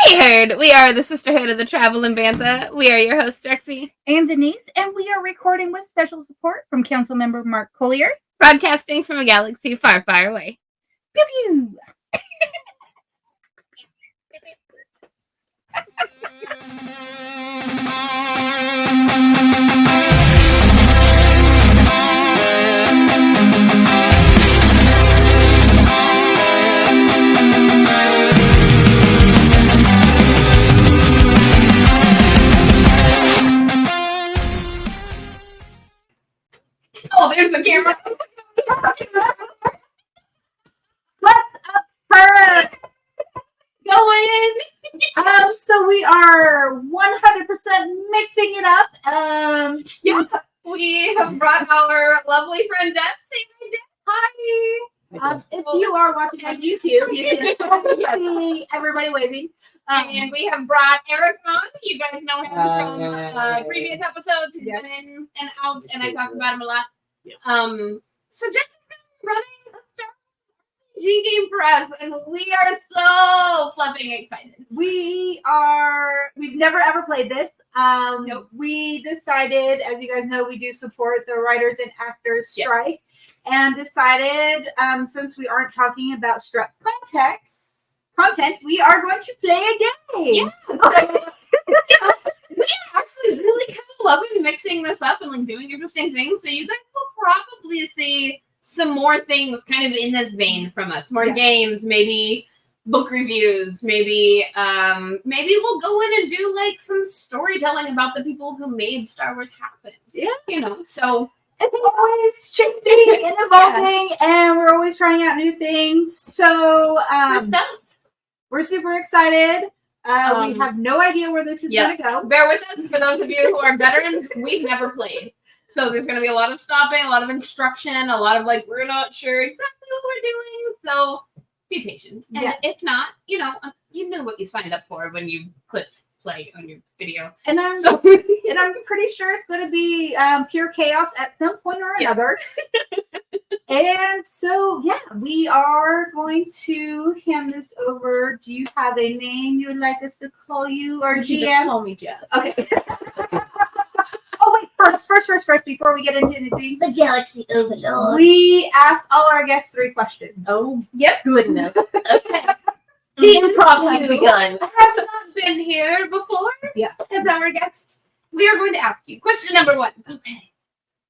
be heard. We are the Sisterhood of the Travel and Bantha. We are your hosts, Rexy and Denise, and we are recording with special support from Councilmember Mark Collier, broadcasting from a galaxy far, far away. Pew pew. Oh, there's the camera. What's up, her? Going. So we are 100% mixing it up. Yeah, we have brought our lovely friend Jess. Say hi, Jess. If you are watching on YouTube, you can see everybody waving. And we have brought Eric on. You guys know him from previous episodes. He's been in and out, and I talk about him a lot. Yes. So Jess is going to be running a Star Wars RPG game for us, and we are so flipping excited. We've never ever played this. Nope. We decided, as you guys know, we do support the writers and actors strike, and decided, since we aren't talking about strike content, we are going to play a game. Yeah. We are actually really kind of loving mixing this up and like doing interesting things. So you guys will probably see some more things kind of in this vein from us. More games, maybe book reviews, maybe we'll go in and do like some storytelling about the people who made Star Wars happen. Yeah. You know, so it's always changing and evolving, and we're always trying out new things. So we're super excited. We have no idea where this is going to go. Bear with us. For those of you who are veterans, we've never played. So there's going to be a lot of stopping, a lot of instruction, a lot of like, we're not sure exactly what we're doing. So be patient. And if not, you know what you signed up for when you clicked play on your video. And I'm pretty sure it's going to be pure chaos at some point or another. And so, we are going to hand this over. Do you have a name you would like us to call you, or GM? Just call me Jess. Okay. Oh, wait. First, before we get into anything. The Galaxy Overlord. We asked all our guests 3 questions. Oh, yep. Good enough. Okay. The improv has begun. Have not been here before as our guest. We are going to ask you question number 1. Okay.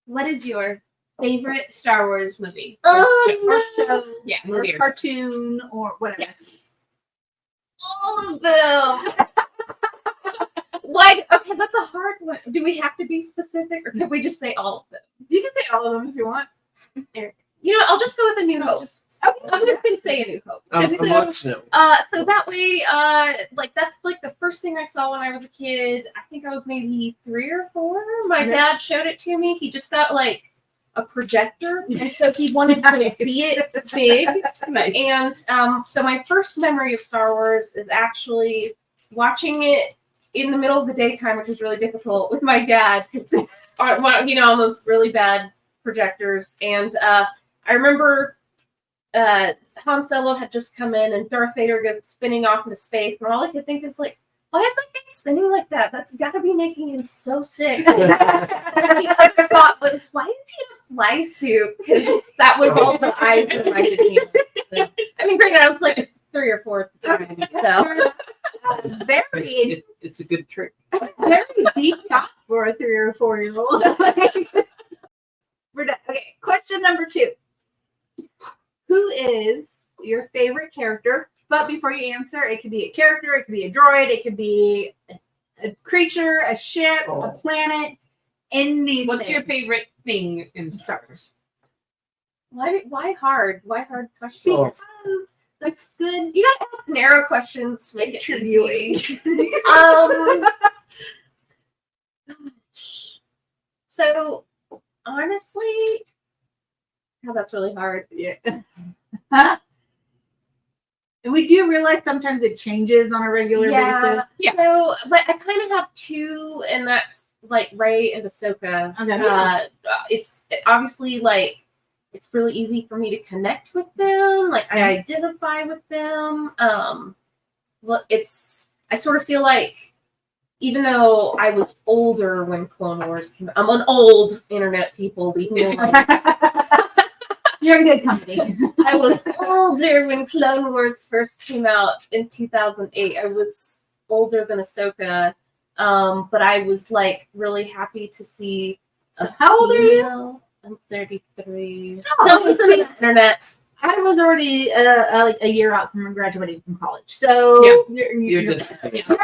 What is your favorite Star Wars movie? Or show, or cartoon, or whatever. Yeah. All of them. Why? Okay, that's a hard one. Do we have to be specific, or can we just say all of them? You can say all of them if you want. Eric. You know, I'll just go with A New Hope. I'm just gonna say A New Hope. So that way, that's like the first thing I saw when I was a kid. I think I was maybe 3 or 4. My dad showed it to me. He just got like a projector, and so he wanted to see it big. Nice. And so my first memory of Star Wars is actually watching it in the middle of the daytime, which was really difficult with my dad because on those really bad projectors. And I remember Han Solo had just come in, and Darth Vader goes spinning off into space, and all I could think is like, why is that guy spinning like that? That's got to be making him so sick. The other thought was, why is he in a fly suit? Because that was all the eyes reminded me of. So, I mean, granted, I was like 3 or 4 at the time. So. It's a good trick. Very deep thought for a 3 or 4-year-old. We're done. Okay, question number 2. Who is your favorite character? But before you answer, it could be a character, it could be a droid, it could be a creature, a ship, a planet, anything. What's your favorite thing in Star Wars? Why hard? Why hard question? Because that's good. You gotta ask narrow questions. Interviewing. So honestly, that's really hard. Yeah. And we do realize sometimes it changes on a regular basis. Yeah. So, but I kind of have 2, and that's like Rey and Ahsoka. Okay. It's obviously like it's really easy for me to connect with them. Like I identify with them. Well, it's I sort of feel like, even though I was older when Clone Wars came out, I'm an old internet people, leave me alone. You're in good company. I was older when Clone Wars first came out in 2008. I was older than Ahsoka, but I was like really happy to see. So how old are you? female. I'm 33. Oh, No, it's on the internet. I was already like a year out from graduating from college. So You're you're just a baby. You're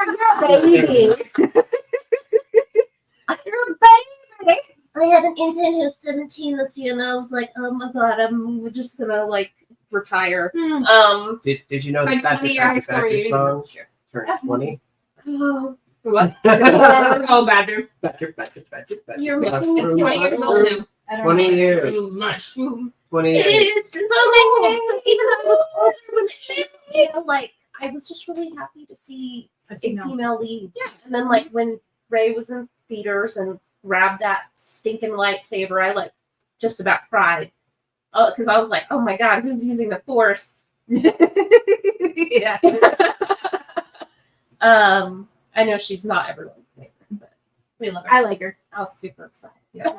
a baby. I had an intern who was 17 this year, and I was like, oh my god, I'm just gonna like retire. Did you know My that 20-year high Patrick school Badger reunion song this year. turned 20? What? Oh, Badger. Badger. You're Last making it room, 20 years last old room. now. I don't 20 know. years. Mushroom. 20 years. It's so nice. Even though I was older with shit, you know, like I was just really happy to see A a female. female lead. Yeah. And then like when Rey was in theaters and grabbed that stinking lightsaber, I like just about cried. Because I was like, oh my god, who's using the Force? Yeah. I know she's not everyone's favorite, but We love her. I like her. I was super excited. Yeah.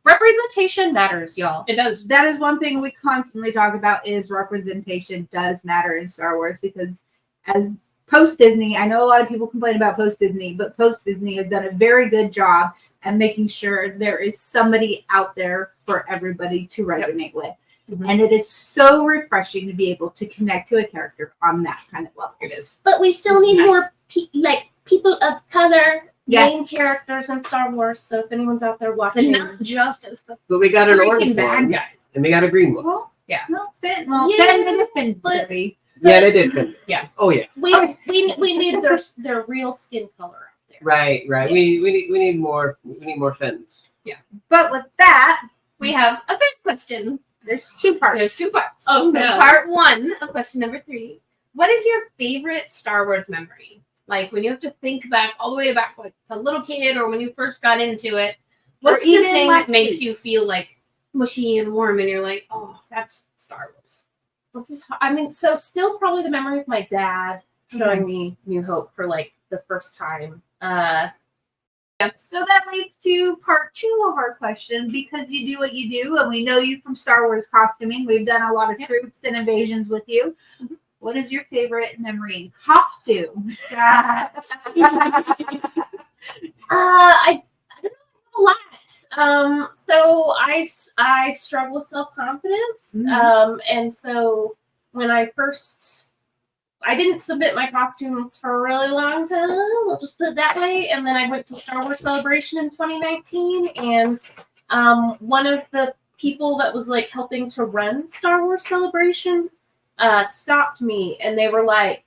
Representation matters, y'all. It does. That is one thing we constantly talk about is representation does matter in Star Wars because as post Disney, I know a lot of people complain about post Disney, but post Disney has done a very good job at making sure there is somebody out there for everybody to resonate with. Mhm. And it is so refreshing to be able to connect to a character on that kind of level. It is. But we still It's need nice. more people of color, Yes. main characters in Star Wars. So if anyone's out there watching, And not just as the But we got an orange freaking bad one, guys. and we got a green one. Well, Yeah. no, Finn. Well, Yeah, Finn and Finn, but- baby. Yeah, they did. Finish. Yeah. Oh yeah. we need their real skin color out there. Right. Yeah. We need more fins. But with that, We have a third question. there's two parts. There's two parts. Oh, So no. part one of question number 3. What is your favorite Star Wars memory? Like when you have to think back all the way back like to a little kid or when you first got into it. What's the even thing last that makes week. you feel like mushy and warm and you're like, oh, that's Star Wars. This is, I mean, so still probably the memory of my dad showing me New Hope for like the first time. So that leads to part 2 of our question because you do what you do, and we know you from Star Wars costuming. We've done a lot of troops and invasions with you. Mhm. What is your favorite memory in costume? I don't know a lot. So I struggle with self-confidence. Mhm. And so when I didn't submit my costumes for a really long time. We'll just put it that way. And then I went to Star Wars Celebration in 2019, and one of the people that was like helping to run Star Wars Celebration stopped me, and they were like,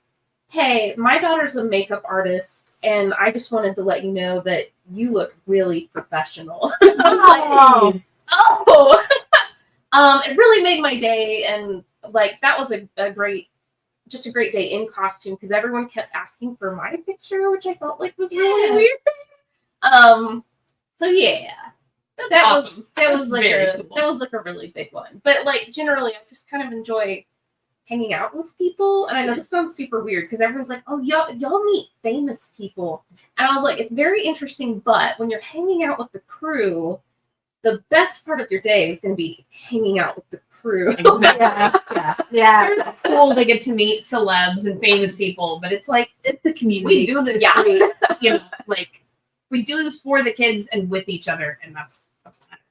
"Hey, my daughter's a makeup artist, and I just wanted to let you know that you look really professional." I was like, "Oh." It really made my day, and like that was a great day in costume because everyone kept asking for my picture, which I felt like was really weird. So yeah, that awesome. was That's like very a cool. that was like a really big one. But like generally, I just kind of enjoy hanging out with people, and I know this sounds super weird because everyone's like, "Oh, y'all meet famous people," and I was like, "It's very interesting," but when you're hanging out with the crew, the best part of your day is going to be hanging out with the crew. Yeah. It's cool to get to meet celebs and famous people, but it's like It's the community. we do this Yeah. like we do this for the kids and with each other, and that's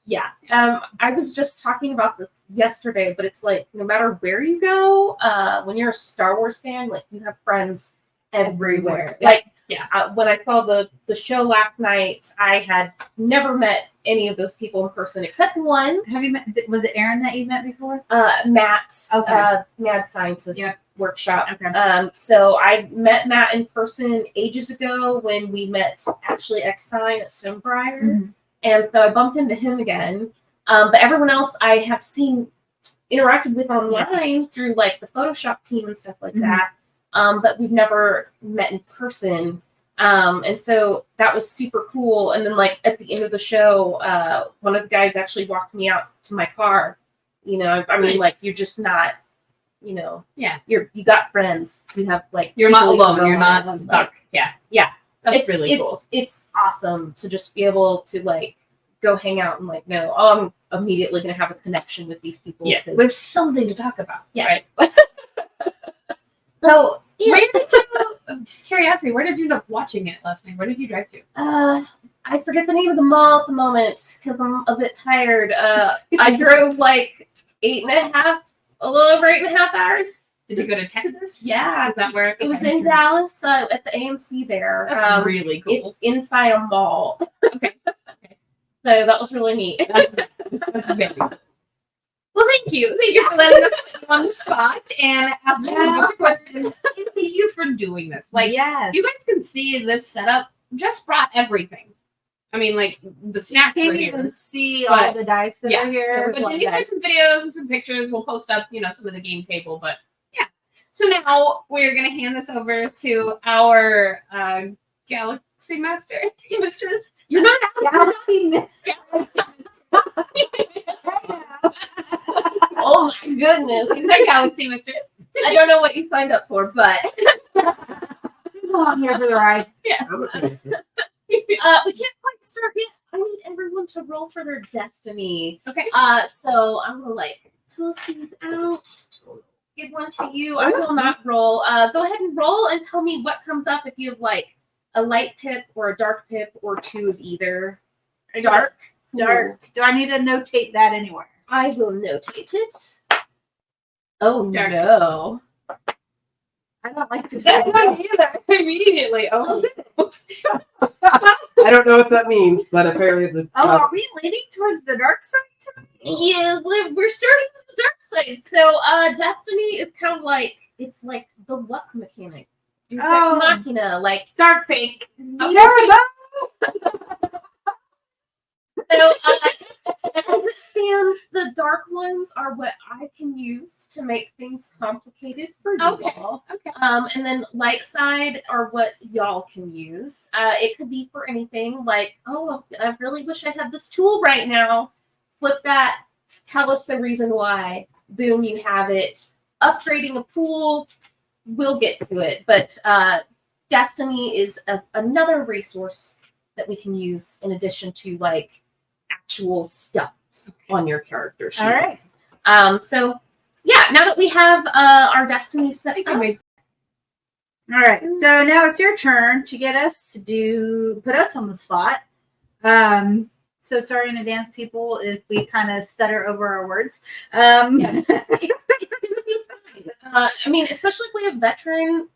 Yeah. I was just talking about this yesterday, but it's like no matter where you go, when you're a Star Wars fan, like you have friends everywhere. Yeah. Like Yeah. when I saw the show last night, I had never met any of those people in person except one, Have you met? Was it Aaron that you met before? Matt, Okay. Mad Scientist Yeah. Workshop. Okay. So I met Matt in person ages ago when we met Ashley Eckstein at Stonebriar. Mhm. And so I bumped into him again. But everyone else I have interacted with online through like the Photoshop team and stuff like Mhm. that. But we've never met in person. And so that was super cool. And then like at the end of the show, one of the guys actually walked me out to my car. You know, I mean, Nice. like you're just not you know, Yeah. you got friends. You have like You're not people you can alone. roll You're not with, stuck. Yeah. Yeah. That's really cool. It's awesome to just be able to like go hang out and like know, oh, I'm immediately gonna have a connection with these people. Yes, 'cause- with something to talk about. Yes. Right. So, Yeah. where did you? Just curiosity. Where did you end up watching it last night? Where did you drive to? I forget the name of the mall at the moment because I'm a bit tired. I drove like a little over 8.5 hours. Did you go to Texas? Yeah. Is that where It was in Dallas at the AMC there. That's really cool. It's inside a mall. Okay. So that was really neat. That's very cool. Well, thank you. Thank you for letting us put you on the spot and asking a question. Thank you for doing this. Like, yes. you guys can see this setup just brought everything. I mean, like, the snacks Can't were even here. see But- all the dice that are here. But Denise took some videos and some pictures. We'll post up, some of the game table. But yeah. So now we're gonna hand this over to our Galaxy Mistress. You're not out. Galaxy Mistress. Oh my goodness. She's our Galaxy Mistress. I don't know what you signed up for, but You belong here for the ride. I'm okay with it. we can't quite start yet. I need everyone to roll for their destiny. Okay. So I'm gonna like toss these out. Give one to you. I will not roll. Go ahead and roll and tell me what comes up if you have like a light pip or a dark pip or two of either. Dark. Dark. Do I need to notate that anywhere? I will notate it. Oh Dark. I no. don't like this. That's not either. Immediately. Oh. I don't know what that means, but apparently the Are we leaning towards the dark side tonight? Yeah, we're starting with the dark side. So destiny is kind of like it's like the luck mechanic. Deus Ex Oh. Machina, like Dark fake. so as it stands, the dark ones are what I can use to make things complicated for you Okay. all. Okay. And then light side are what y'all can use. It could be for anything like, oh, I really wish I had this tool right now. Flip that, tell us the reason why. Boom, you have it. Upgrading a pool, we'll get to it. But Destiny is another resource that we can use in addition to like actual stuff on your character sheets. All right. So yeah, now that we have our Destiny set up, All right. So now it's your turn to get us to put us on the spot. So sorry in advance, people, if we kind of stutter over our words. I mean, especially if we have veteran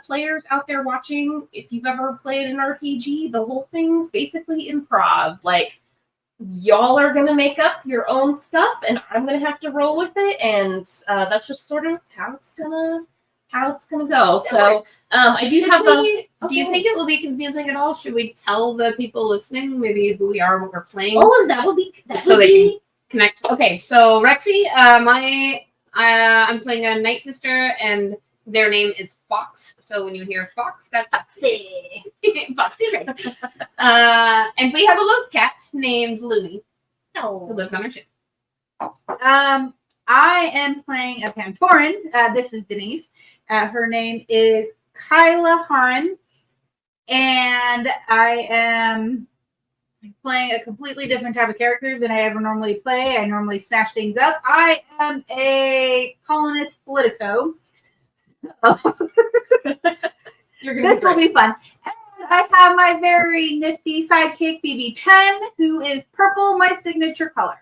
players out there watching, if you've ever played an RPG, the whole thing's basically improv. Like, y'all are going to make up your own stuff, and I'm going to have to roll with it, and that's just sort of how it's gonna go. So, I do have Do you Okay. think it will be confusing at all? Should we tell the people listening maybe who we are, what we're playing? Oh, that would be So they can connect. Okay, so Rexy, I'm playing a Night Sister, and their name is Fox. So when you hear Fox, that's Foxy. Foxy Rex. And we have a love cat named Looney who Oh. lives on our ship. I am playing a Pantoran. This is Denise. Her name is Kyla Hahn. And I am playing a completely different type of character than I ever normally play. I normally smash things up. I am a colonist politico. You're gonna This will be fun. And I have my very nifty sidekick, BB10, who is purple, my signature color.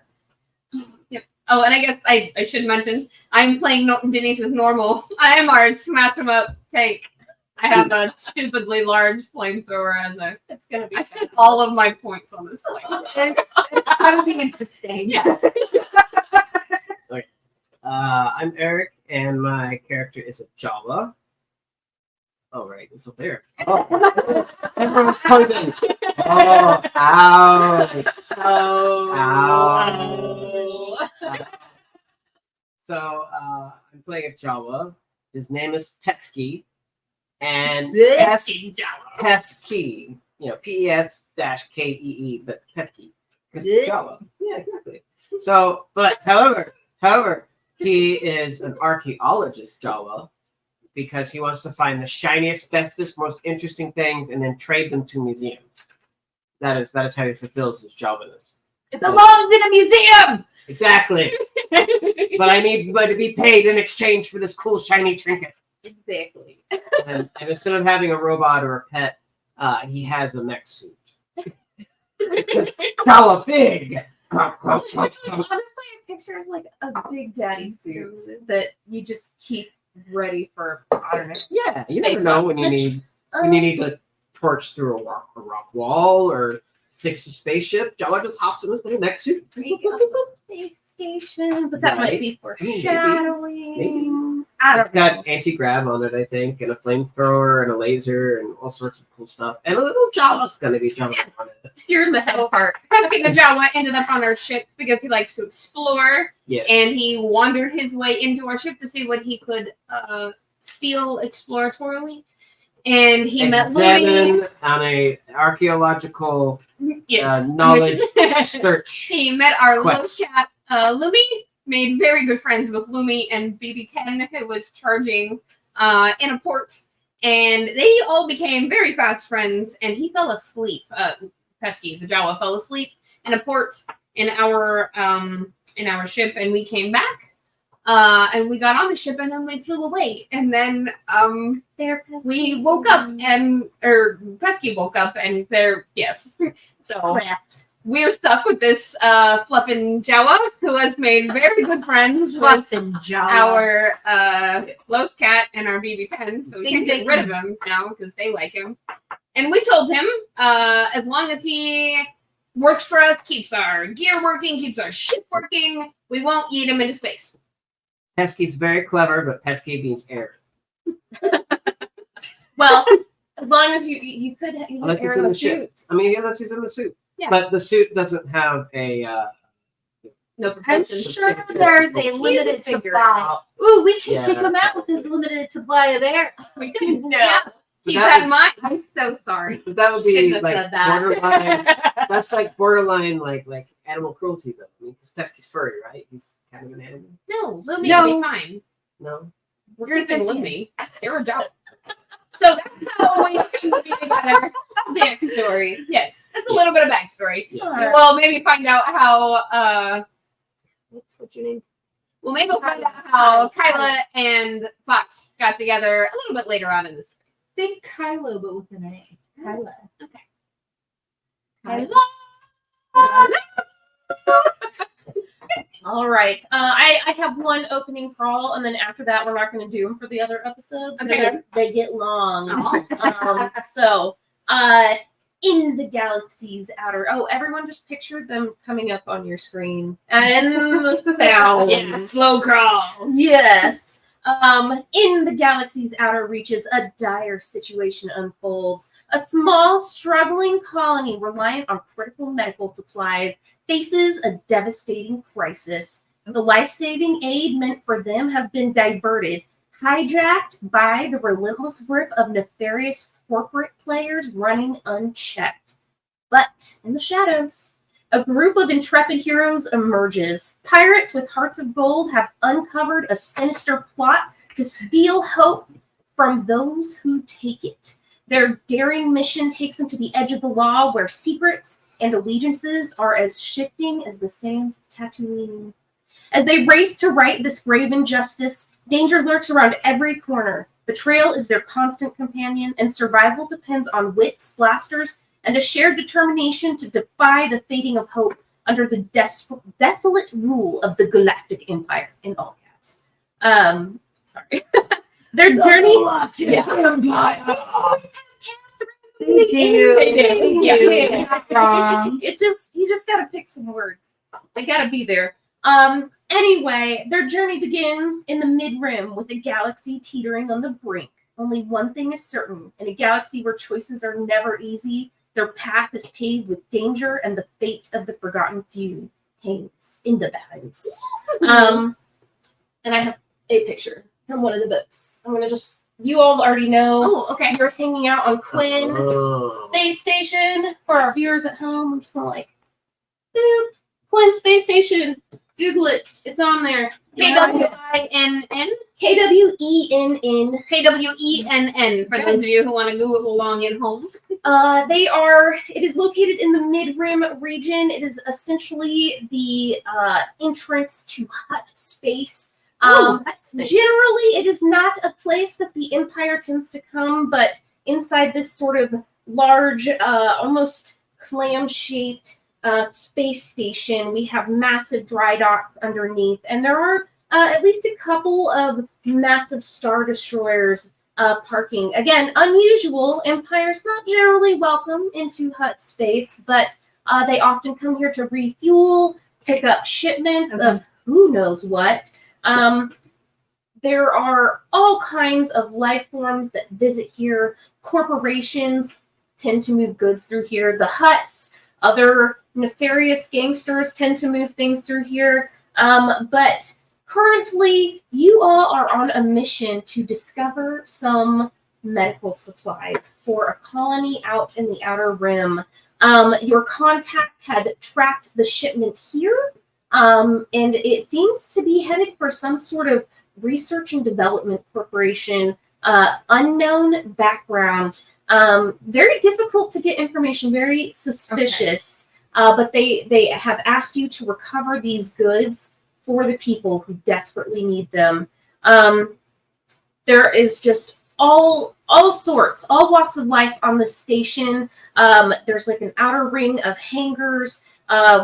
Oh, and I guess I should mention, I'm playing Denise's normal. I am our smash 'em up tank. I have a stupidly large flamethrower as a. It's gonna be. I spent all of my points on this flame. It's going to be interesting. Yeah. I'm Eric, and my character is a Java. Oh, right, it's up there. Oh, everyone's pointing. Oh, ow. Oh. So, I'm playing a Java. His name is Pesky, and This Pesky, PES-KEE, but Pesky, because Yeah. Java. Yeah, exactly. So, but however, He is an archaeologist, Jawa, because he wants to find the shiniest, bestest, most interesting things and then trade them to museums. That is how he fulfills his Jawaness. It belongs in a museum. Exactly. But I need to be paid in exchange for this cool shiny trinket. Exactly. And instead of having a robot or a pet, he has a mech suit. Jawa big. Honestly, it pictures like a big daddy suit that you just keep ready for, I don't know. Yeah, you never know when you need to torch through a rock wall or fix a spaceship. Jawa just hops in this little mech suit. Space station, but that might be for Maybe. shadowing. I It's don't know. got anti-grav on it, I think, and a flamethrower and a laser and all sorts of cool stuff. And a little Jawa's gonna be jumping on it. You're in the head part. Pesky the Jawa ended up on our ship because he likes to explore, Yes. and he wandered his way into our ship to see what he could steal exploratorily. And he met Lumi. Examine on a archaeological Yes. knowledge search. He met our low Quest. cat, Lumi, made very good friends with Lumi and BB10, who was charging in a port. And they all became very fast friends, and he fell asleep. Pesky, the Jawa, fell asleep in a port in our ship, and we came back. And we got on the ship, and then we flew away. And then we woke up, or Pesky woke up, and so we're stuck with this fluffin' Jawa who has made very good friends with Fluffin' Jawa. our Loaf Cat and our BB10, so we can't get rid of him now because they like him. And we told him, as long as he works for us, keeps our gear working, keeps our ship working, we won't eat him into space. Pesky's very clever, but Pesky means air. Well, as long as you could have Unless he's air in in the the ship. suit. I mean, yeah, that's he's in the suit. Yeah. But the suit doesn't have a No I'm protection. sure there's a limited figure it supply. out. Ooh, we can Yeah. kick him out with his limited supply of air. We could, No. yeah, keep That that would- in mind. I'm so sorry. but that would be Shouldn't have like said that. borderline. That's like borderline like animal cruelty though. I mean, because Pesky's furry, right? He's kind of an animal. No, Lumi No. will be fine. No. We're You're kissing sentient. Lumi. You're a job. So that's how we came to be together. Backstory. Yes, that's a little bit of backstory. Yeah. We'll maybe find out how. What's your name? We'll maybe find out how Kyla and Fox got together a little bit later on in the story. Think Kylo, but with an A. Kyla. All right. I have one opening crawl, and then after that, we're not going to do them for the other episodes Okay. because they get long. Oh. So, in the galaxy's outer. Oh, everyone, just picture them coming up on your screen and the sounds. Yeah, slow crawl. Yes. In the galaxy's outer reaches, a dire situation unfolds. A small, struggling colony reliant on critical medical supplies faces a devastating crisis. The life-saving aid meant for them has been diverted, hijacked by the relentless grip of nefarious corporate players running unchecked. But in the shadows, a group of intrepid heroes emerges. Pirates with hearts of gold have uncovered a sinister plot to steal hope from those who take it. Their daring mission takes them to the edge of the law, where secrets and allegiances are as shifting as the sands of Tatooine. As they race to right this grave injustice, danger lurks around every corner. Betrayal is their constant companion, and survival depends on wits, blasters, and a shared determination to defy the fading of hope under the desolate rule of the Galactic Empire, in all caps. Sorry. Their journey. They do. They do. Yeah. Wrong. You just gotta pick some words. They gotta be there. Anyway, their journey begins in the mid-rim with a galaxy teetering on the brink. Only one thing is certain. In a galaxy where choices are never easy, their path is paved with danger, and the fate of the forgotten few hangs in the balance. And I have a picture from one of the books. I'm gonna just, you all already know. Oh, okay. You're hanging out on Quinn Oh. Space Station. For our viewers at home, I'm just gonna boop, Quinn Space Station. Google it. It's on there. KWINN? KWENN. KWENN, for those of you who want to Google along at home. It is located in the mid-rim region. It is essentially the entrance to hut space. Hut space. Generally, it is not a place that the Empire tends to come, but inside this sort of large, almost clam-shaped space station, we have massive dry docks underneath, and there are at least a couple of massive Star Destroyers parking. Again, unusual. Empire's not generally welcome into hut space, but they often come here to refuel, pick up shipments of who knows what. There are all kinds of life forms that visit here. Corporations tend to move goods through here. The huts, other nefarious gangsters tend to move things through here. But currently, you all are on a mission to discover some medical supplies for a colony out in the Outer Rim. Your contact had tracked the shipment here, and it seems to be headed for some sort of research and development corporation, unknown background. Very difficult to get information, very suspicious. But they have asked you to recover these goods for the people who desperately need them. There is just all sorts, all walks of life on the station. There's like an outer ring of hangars.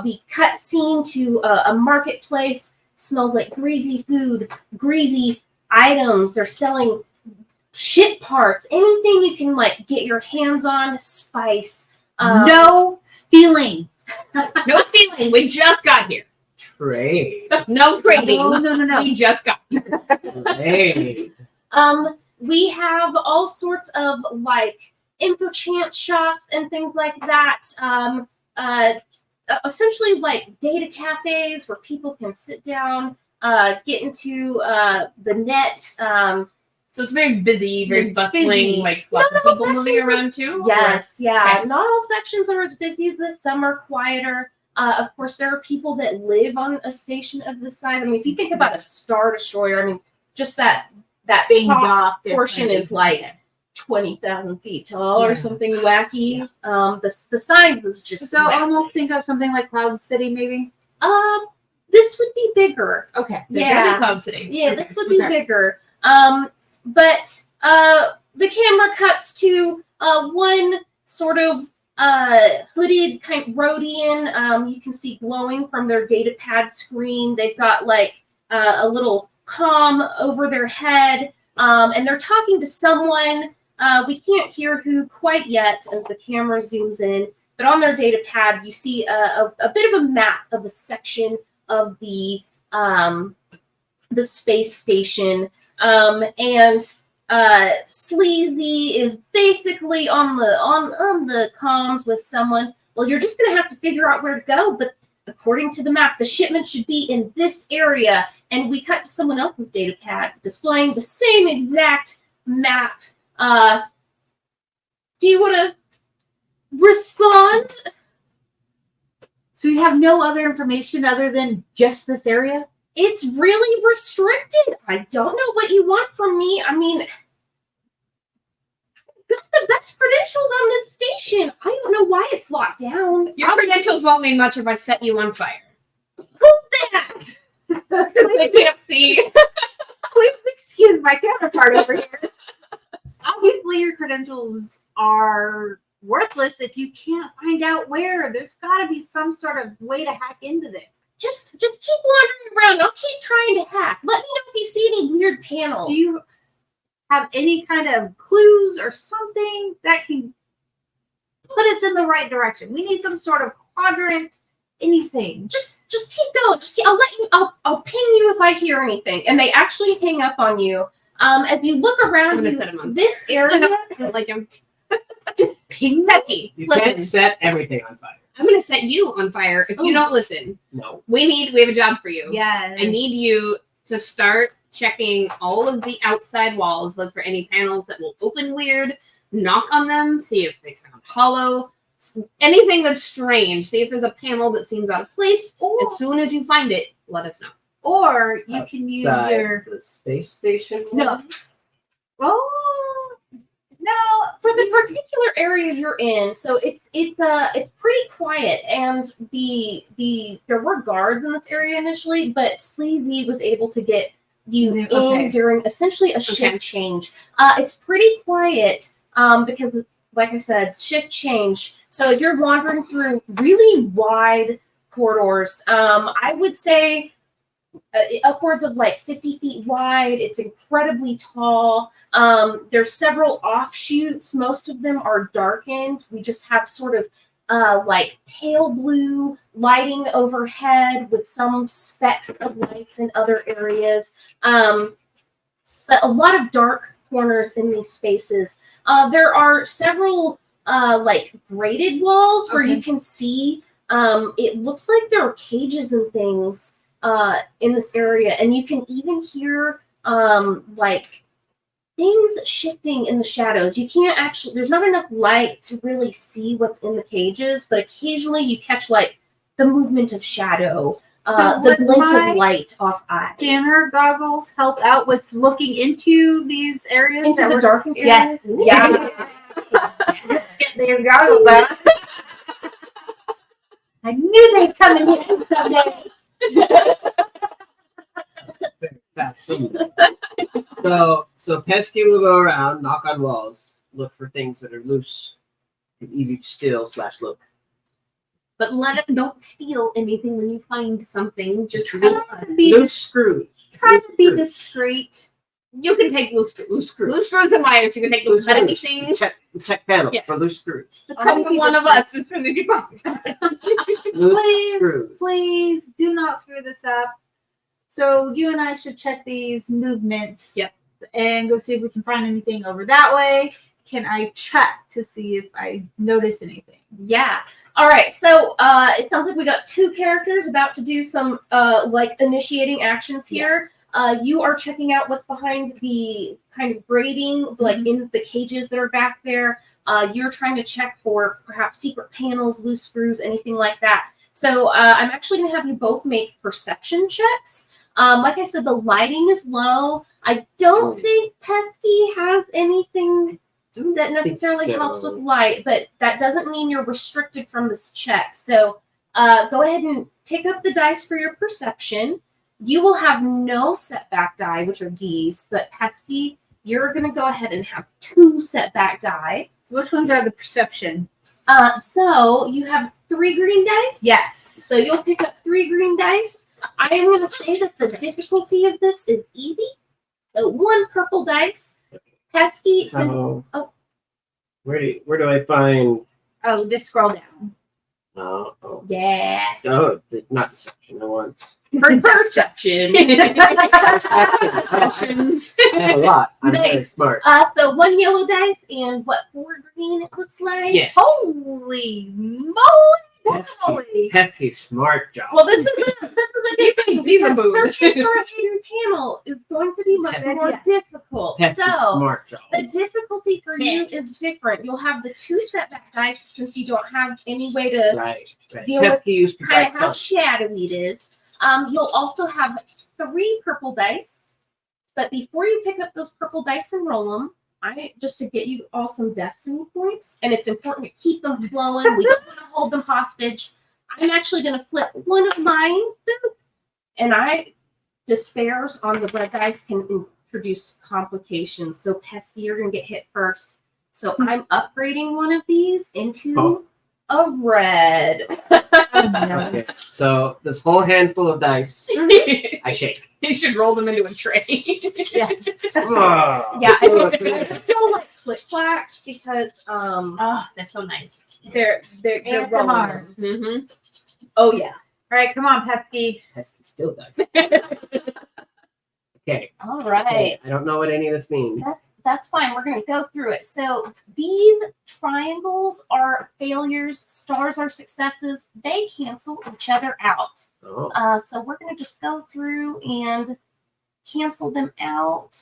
We cut scene to a marketplace. It smells like greasy food, greasy items. They're selling ship parts, anything you can like get your hands on, spice. No stealing. No stealing. We just got here. Trade. No trading. No. We just got here. Trade. We have all sorts of like info-chant shops and things like that. Essentially like data cafes where people can sit down, get into the net. So it's very busy, very It's bustling, busy. like lots of people moving around too? Yes, yeah. Okay. Not all sections are as busy as this. Some are quieter. Of course, there are people that live on a station of this size. I mean, if you think about a Star Destroyer, I mean, just that Big top dock portion is like 20,000 feet tall or Yeah. something wacky. The size is just So wacky. almost think of something like Cloud City, maybe. This would be bigger. Okay. Yeah. Cloud City. Yeah, this would be Okay. bigger. But the camera cuts to one sort of hooded kind of Rhodian. You can see glowing from their data pad screen. They've got like a little comm over their head, and they're talking to someone. We can't hear who quite yet as the camera zooms in, but on their data pad, you see a bit of a map of a section of the space station. And Sleazy is basically on the comms with someone. Well, you're just gonna have to figure out where to go, but according to the map, the shipment should be in this area. And we cut to someone else's data pad displaying the same exact map. Do you want to respond? So you have no other information other than just this area? It's really restricted. I don't know what you want from me. I mean, I've got the best credentials on this station. I don't know why it's locked down. Your credentials won't mean much if I set you on fire. Who's that? They can't see. Please excuse my counterpart over here. Obviously, your credentials are worthless if you can't find out where. There's got to be some sort of way to hack into this. Just keep wandering around. I'll keep trying to hack. Let me know if you see any weird panels. Do you have any kind of clues or something that can put us in the right direction? We need some sort of quadrant, anything. Just keep going. I'll ping you if I hear anything. And they actually hang up on you. As you look I'm around gonna you, set him on this area. I don't like him. Just ping Becky, You listen. can't set everything on fire. I'm gonna set you on fire if you don't listen. No. We have a job for you. Yes. I need you to start checking all of the outside walls, look for any panels that will open weird, knock on them, see if they sound hollow, anything that's strange. See if there's a panel that seems out of place. As soon as you find it, let us know. Or you can use Outside your. the space station. No. ones? Oh no. For the particular area you're in, so it's pretty quiet, and there were guards in this area initially, but Sleazy was able to get you Okay. in during essentially a shift Okay. change. It's pretty quiet because, like I said, shift change. So if you're wandering through really wide corridors, I would say upwards of like 50 feet wide. It's incredibly tall. There's several offshoots. Most of them are darkened. We just have sort of like pale blue lighting overhead with some specks of lights in other areas. But a lot of dark corners in these spaces. There are several like grated walls where you can see. It looks like there are cages and things in this area, and you can even hear like things shifting in the shadows. You can't actually, there's not enough light to really see what's in the cages, but occasionally you catch like the movement of shadow, So the would glint my of light off eyes. Scanner goggles help out with looking into these areas Into that the we're. darkened Yes. areas? Yeah. Let's get these goggles out. I knew they'd come in here someday. So Pesky will go around, knock on walls, look for things that are loose. It's easy to steal / look. But don't steal anything when you find something. Just Just tell us. Loose screws. Try to be Loose discreet. You can take loose screws. Loose screws. Loose screws and wires. You can take Loose loose screws. anything. Check panels Yeah. for loose screws. Come to one of us as soon as you find something. Loose Please, screws. please do not screw this up. So you and I should check these movements. Yep. And go see if we can find anything over that way. Can I check to see if I notice anything? Yeah. All right. So it sounds like we got two characters about to do some like initiating actions here. You are checking out what's behind the kind of grating, like in the cages that are back there. You're trying to check for perhaps secret panels, loose screws, anything like that. So I'm actually going to have you both make perception checks. Like I said, the lighting is low. I don't think Pesky has anything that necessarily helps with light, but that doesn't mean you're restricted from this check. So go ahead and pick up the dice for your perception. You will have no setback die, which are these, but Pesky, you're going to go ahead and have 2 setback die. So which ones are the perception? So you have 3 green dice? Yes. So you'll pick up 3 green dice. I am going to say that the difficulty of this is easy. So 1 purple dice. Pesky, since Where do I find? Oh, just scroll down. yeah. Not deception. I want Perception. Perceptions. I have a lot. I'm very Nice. smart. So 1 yellow dice and 4 green it looks like. Yes. Holy moly! Holy. Pesky smart job. Well, this is a good thing. These are because boobs. searching for a hidden panel is going to be much more Yes. difficult. Pesky So smart job. the difficulty for you is different. You'll have the 2 setback dice since you don't have any way to Right. deal with Pesky used to kind of back how up. shadowy it is. You'll also have 3 purple dice. But before you pick up those purple dice and roll them, just to get you all some destiny points, and it's important to keep them flowing. We don't want to hold them hostage. I'm actually going to flip one of mine, and despairs on the red dice can introduce complications. So Pesky, you're going to get hit first. So I'm upgrading one of these into a red. Okay, so this whole handful of dice, I shake. You should roll them into a tray. Yes. Yeah, I don't like click clacks because Oh, that's so nice. they're ASMR. rolling. Mm-hmm. Oh yeah. All right, come on, Pesky. Pesky still does. Okay. All right. I don't know what any of this means. That's fine. We're gonna go through it. So these triangles are failures, stars are successes. They cancel each other out. Oh. So we're gonna just go through and cancel them out.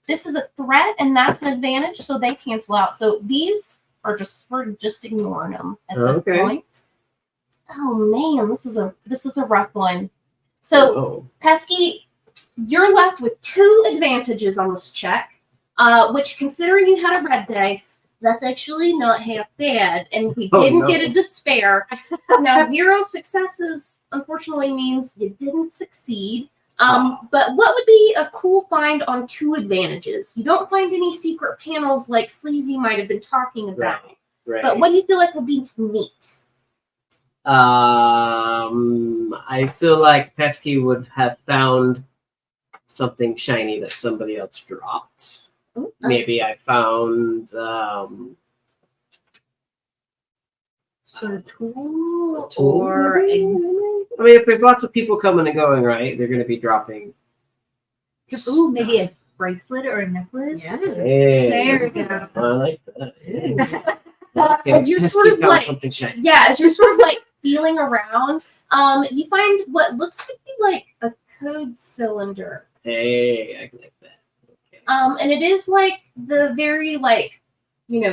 This is a threat, and that's an advantage, so they cancel out. So these are we're just ignoring them at this Okay. point. Oh man, this is a rough one. So, Oh. Pesky, you're left with 2 advantages on this check, which, considering you had a red dice, that's actually not half bad, and we didn't get a despair. Now, 0 successes, unfortunately, means you didn't succeed. But what would be a cool find on 2 advantages? You don't find any secret panels like Sleazy might have been talking about. Right. But what do you feel like would be neat? I feel like Pesky would have found something shiny that somebody else dropped. Ooh, Maybe I found So a tool, tool, or maybe? I mean, if there's lots of people coming and going, right, they're going to be dropping. maybe a bracelet or a necklace. Yeah. Hey, There we go. I like that. As you're Pesky sort of found like, something shiny. as you're sort of like feeling around, you find what looks to be like a code cylinder. Hey, I like that. Okay. And it is like the very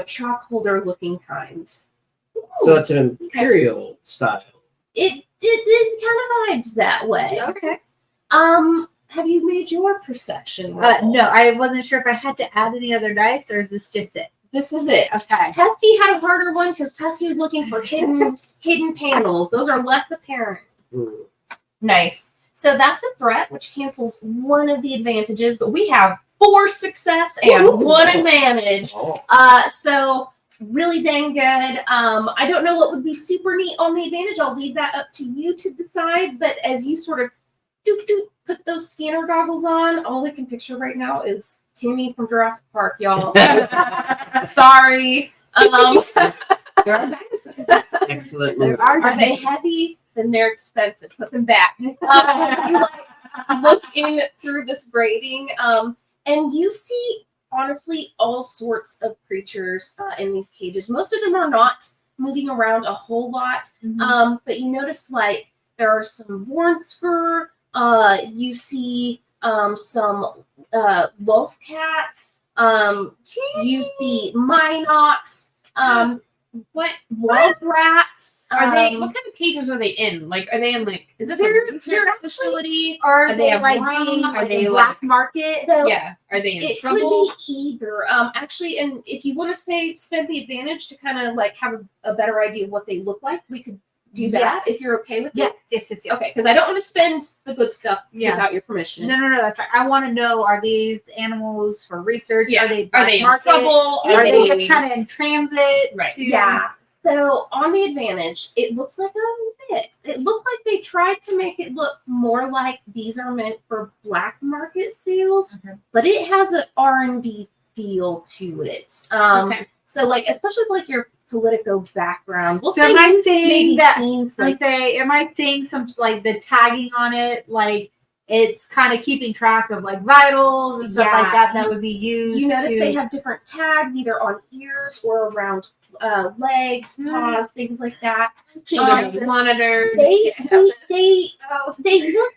chalk holder looking kind. So it's an imperial style. It kind of vibes that way. Okay. Have you made your perception roll? No, I wasn't sure if I had to add any other dice, or is this just it? This is it. Okay. Pesky had a harder one because Pesky was looking for hidden panels. Those are less apparent. Hmm. Nice. So that's a threat, which cancels one of the advantages, but we have 4 success and 1 advantage. Oh. So really dang good. I don't know what would be super neat on the advantage. I'll leave that up to you to decide. But as you sort of put those scanner goggles on, all I can picture right now is Timmy from Jurassic Park, y'all. Sorry. There are dinosaurs. Excellent There move. Are they heavy? Then they're expensive. Put them back. You look in through this grating, and you see, honestly, all sorts of creatures in these cages. Most of them are not moving around a whole lot, but you notice there are some Vornsker. You see some wolf cats. You see Minox. What Wild rats. are they? What kind of cages are they in? Like, are they in is this a research facility? Are Are they they like around? being Are like they a black market? So Yeah. Are they in it trouble? could be either. Actually, and if you want to spend the advantage to kind of have a better idea of what they look like, we could do that Yes. if you're okay with Yes, it. yes. Okay, because I don't want to spend the good stuff Yeah. without your permission. No, that's fine. I want to know: are these animals for research? Yeah. Are they Are black they in market? trouble? Are they just kind of in transit? Right. Yeah. So on the advantage, it looks like a mix. It looks like they tried to make it look more like these are meant for black market sales, but it has an R&D feel to it. Okay. So especially with your Politico background. We'll So say am I you saying maybe that? seen, Am I seeing some the tagging on it, it's kind of keeping track of vitals and stuff like Yeah. that would be used? you notice to... they have different tags either on ears or around legs, paws, things like that. So they're monitored. They Oh, they look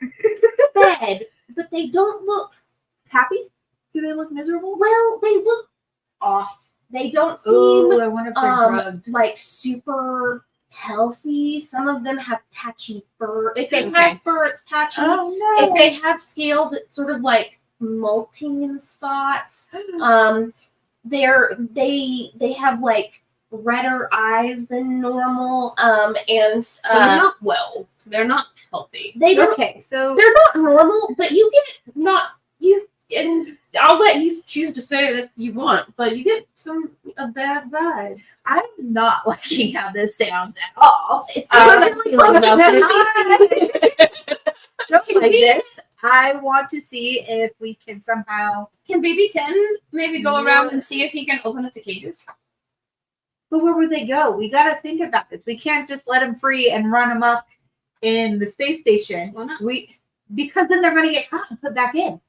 fed, but they don't look happy? Do they look miserable? well. They look off. They don't seem Oh, I wonder if they're drugged. super healthy. Some of them have patchy fur. If they Okay. have fur, it's patchy. Oh no! If they have scales, it's sort of molting in spots. They have redder eyes than normal. And So they're not well. They're not healthy. they don't. Okay, so They're not normal, but you get not you. And I'll let you choose to say it if you want, but you get a bad vibe. I'm not liking how this sounds at all. It's really close to Don't like this. I want to see if we can somehow. Can Baby 10 maybe go around and see if he can open up the cages? But where would they go? We got to think about this. We can't just let them free and run them up in the space station. Why not? Because then they're going to get caught and put back in.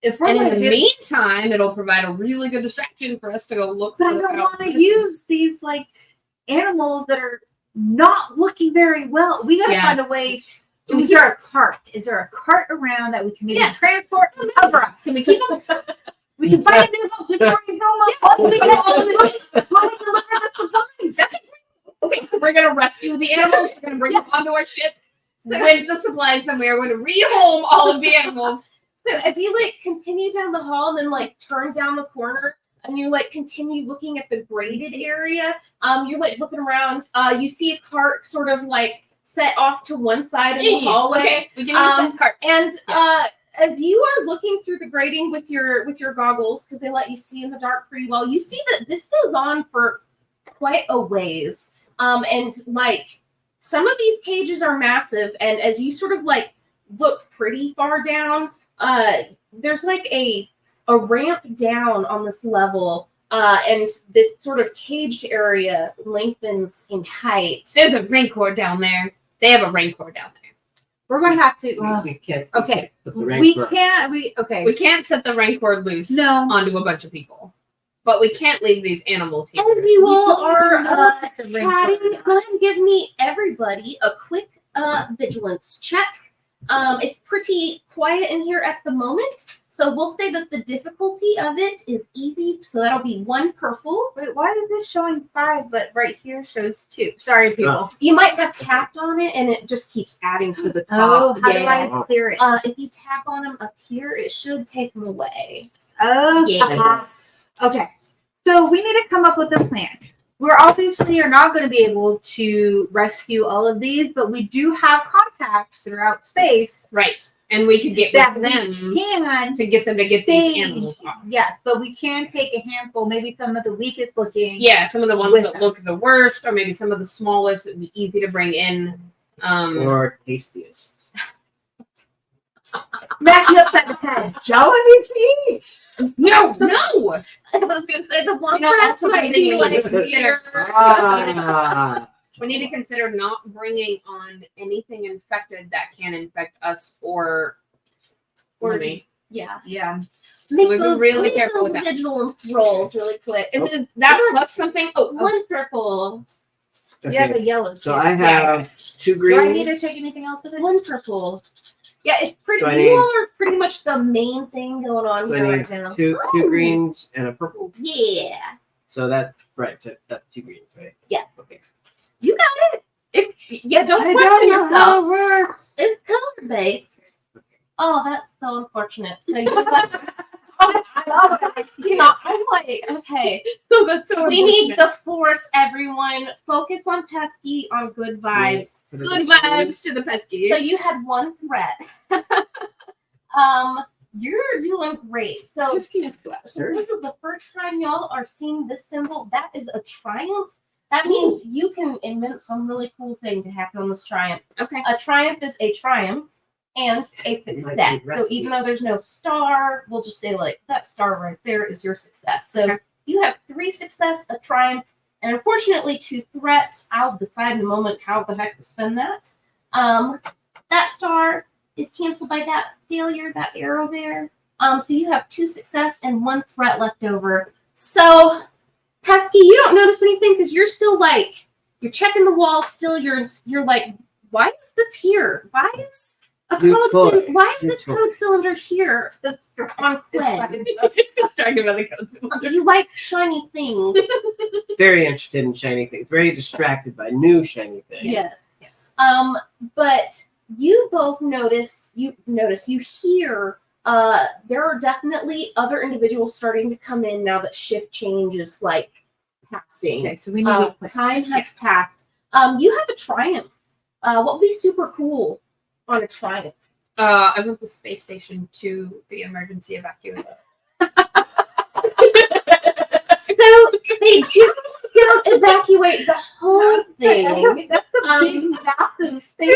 If we're And going in to the meantime, it'll provide a really good distraction for us to go look but for I don't want to medicine. use these animals that are not looking very well. We got to Yeah. find a way. Can we Is there a cart? Is there a cart around that we can maybe Yeah. transport and cover up? Can we keep them? We can find a new home. We can bring home when we deliver the supplies. That's okay. So we're gonna rescue the animals. We're gonna bring them onto our ship. with the supplies, then we are going to rehome all of the animals. So if you like continue down the hall and then like turn down the corner and you like continue looking at the graded area, you're like looking around, you see a cart sort of like set off to one side of the hallway. Okay, we can use that cart. And as you are looking through the grading with your goggles, because they let you see in the dark pretty well, you see that this goes on for quite a ways. And like some of these cages are massive, and as you sort of like look pretty far down, there's like a ramp down on this level, and this sort of caged area lengthens in height. There's a rancor down there. They have a rancor down there. We're gonna have to. We can't. Okay. put the We rancor- can't. Okay. We can't set the rancor loose No. onto a bunch of people, but we can't leave these animals here. As you all are It's a chatting, rancor. go ahead and give me everybody a quick vigilance check. It's pretty quiet in here at the moment, so we'll say that the difficulty of it is easy, so that'll be 1 purple. Wait, why is this showing 5, but right here shows 2? Sorry, people. You might have tapped on it, and it just keeps adding to the Oh, top. how do I clear it? If you tap on them up here, it should take them away. Oh, Yeah. Okay. So we need to come up with a plan. We're obviously are not going to be able to rescue all of these, but we do have contacts throughout space Right, and we could get that with we them can to get them to get these animals off. Yes, but we can take a handful, maybe some of the weakest looking. Yeah, some of the ones With that look us. the worst, or maybe some of the smallest that would be easy to bring in. Or tastiest. Smack you upside the head. Java needs to eat. No. I was gonna say the one You know, perhaps also might we be need to like consider. Ah. We need to consider not bringing on anything infected that can infect us or me. yeah. Yeah. Make We've been those- really make careful those with that. vigilance rolls really quick. Is it that plus something? Oh, 1 purple. You have Okay, a yellow. so too. I have 2 Do I need greens. to take anything else with it? 1 purple. Yeah, it's pretty. Do I You need- all are pretty much the main thing going on So I here need right now. two greens and a purple. Yeah, So that's right. So that's 2 greens, right? yes, Okay. you got it. Don't I question don't know how yourself. it works. It's color based. Oh, that's so unfortunate. So you like, oh, I apologize. You know, I'm like, okay. no, that's so We need the force, everyone. Focus on pesky, on good vibes. good vibes to the pesky. So you had 1 threat. You're doing great. So Just keep it So this is the first time y'all are seeing this symbol. That is a triumph. That means you can invent some really cool thing to happen on this triumph. Okay. A triumph is a triumph and a It might be success. So rescue. even though there's no star, we'll just say like that star right there is your success. So Okay. you have 3 success, a triumph, and unfortunately 2 threats. I'll decide in a moment how the heck to spend that. That star is canceled by that failure, that arrow there. So you have 2 success and 1 threat left over. So, Pesky, you don't notice anything because you're still like, you're checking the wall still. You're like, why is this here? Why is Good boy. why is Good this boy. code cylinder here on Quinn? Talking about the code cylinder. You like shiny things. Very interested in shiny things. Very distracted by new shiny things. Yes. Yes. But you both you hear there are definitely other individuals starting to come in now that shift change is like passing. Okay, so we need to Time has passed. You have a triumph. What would be super cool on a triumph? I want the space station to be emergency evacuated. So they don't evacuate the whole thing. That's a big, massive space.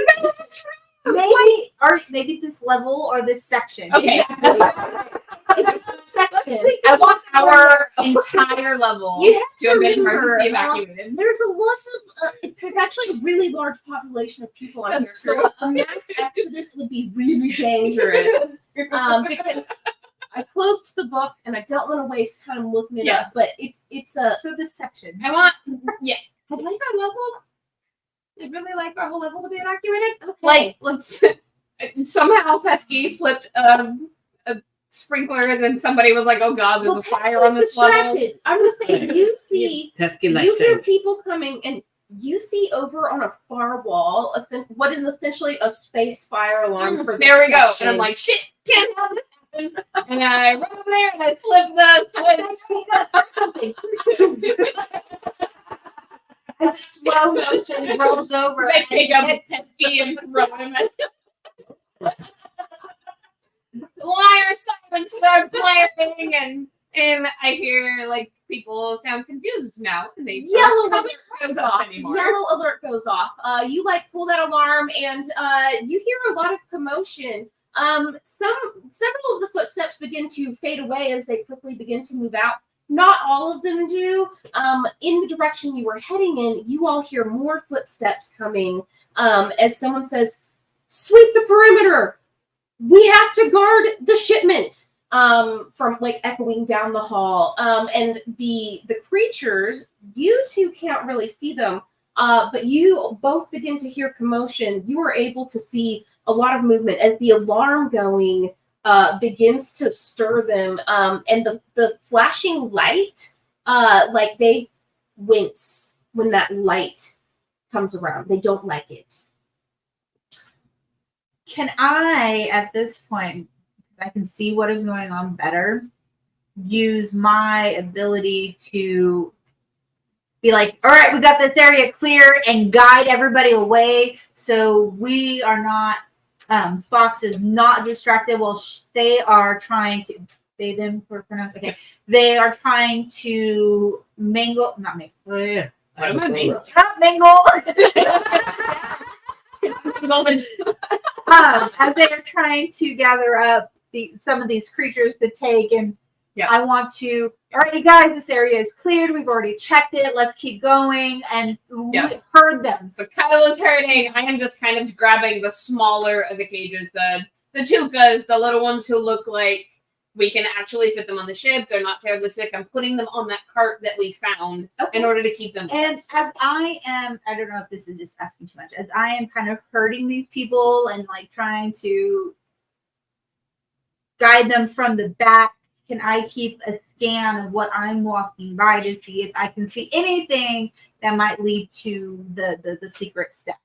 Maybe this level or this section. Okay. It's a section. I want our entire level You have to have been remember, emergency evacuated. There's a lot of there's actually a really large population of people on That's here, so a mass exodus would be really dangerous. Because I closed the book and I don't want to waste time looking it Yeah. up, but it's a So this section. I want, yeah. I'd like our level. I'd really like our whole level to be evacuated. okay. Like, let's somehow Pesky flipped a sprinkler, and then somebody was like, "Oh God, there's a fire on this level." distracted. I'm gonna say you see Pesky you like hear shiny. people coming and you see over on a far wall what is essentially a space fire alarm for There we go. section. And I'm like, shit, can't have this happen. And I run over there and I flip the switch. And slow motion rolls over. I pick up his head and throw him at Liar sirens start blaring and I hear like people sound confused now and they Yellow don't alert goes off. anymore. Yellow alert goes off. You like pull that alarm and you hear a lot of commotion. Several of the footsteps begin to fade away as they quickly begin to move out. Not all of them do. In the direction you were heading in, you all hear more footsteps coming as someone says, "Sweep the perimeter. We have to guard the shipment." From like echoing down the hall. And the creatures, you two can't really see them, but you both begin to hear commotion. You are able to see a lot of movement as the alarm going begins to stir them. And the flashing light, like they wince when that light comes around. They don't like it. Can I, at this point, I can see what is going on better, use my ability to be like, all right, we got this area clear, and guide everybody away so we are not, Fox is not distracted while they are trying to, they them for pronounce, okay, they are trying to mingle, not mingle. Oh yeah. What am I mingling? Not mingle. As they are trying to gather up some of these creatures to take, and I want to, all right, you guys, this area is cleared. We've already checked it. Let's keep going. And we heard them. So Kyle is hurting. I am just kind of grabbing the smaller of the cages, the tukas, the little ones who look like we can actually fit them on the ship. They're not terribly sick. I'm putting them on that cart that we found in order to keep them. And as I am, I don't know if this is just asking too much, as I am kind of hurting these people and like trying to guide them from the back, can I keep a scan of what I'm walking by to see if I can see anything that might lead to the secret stash?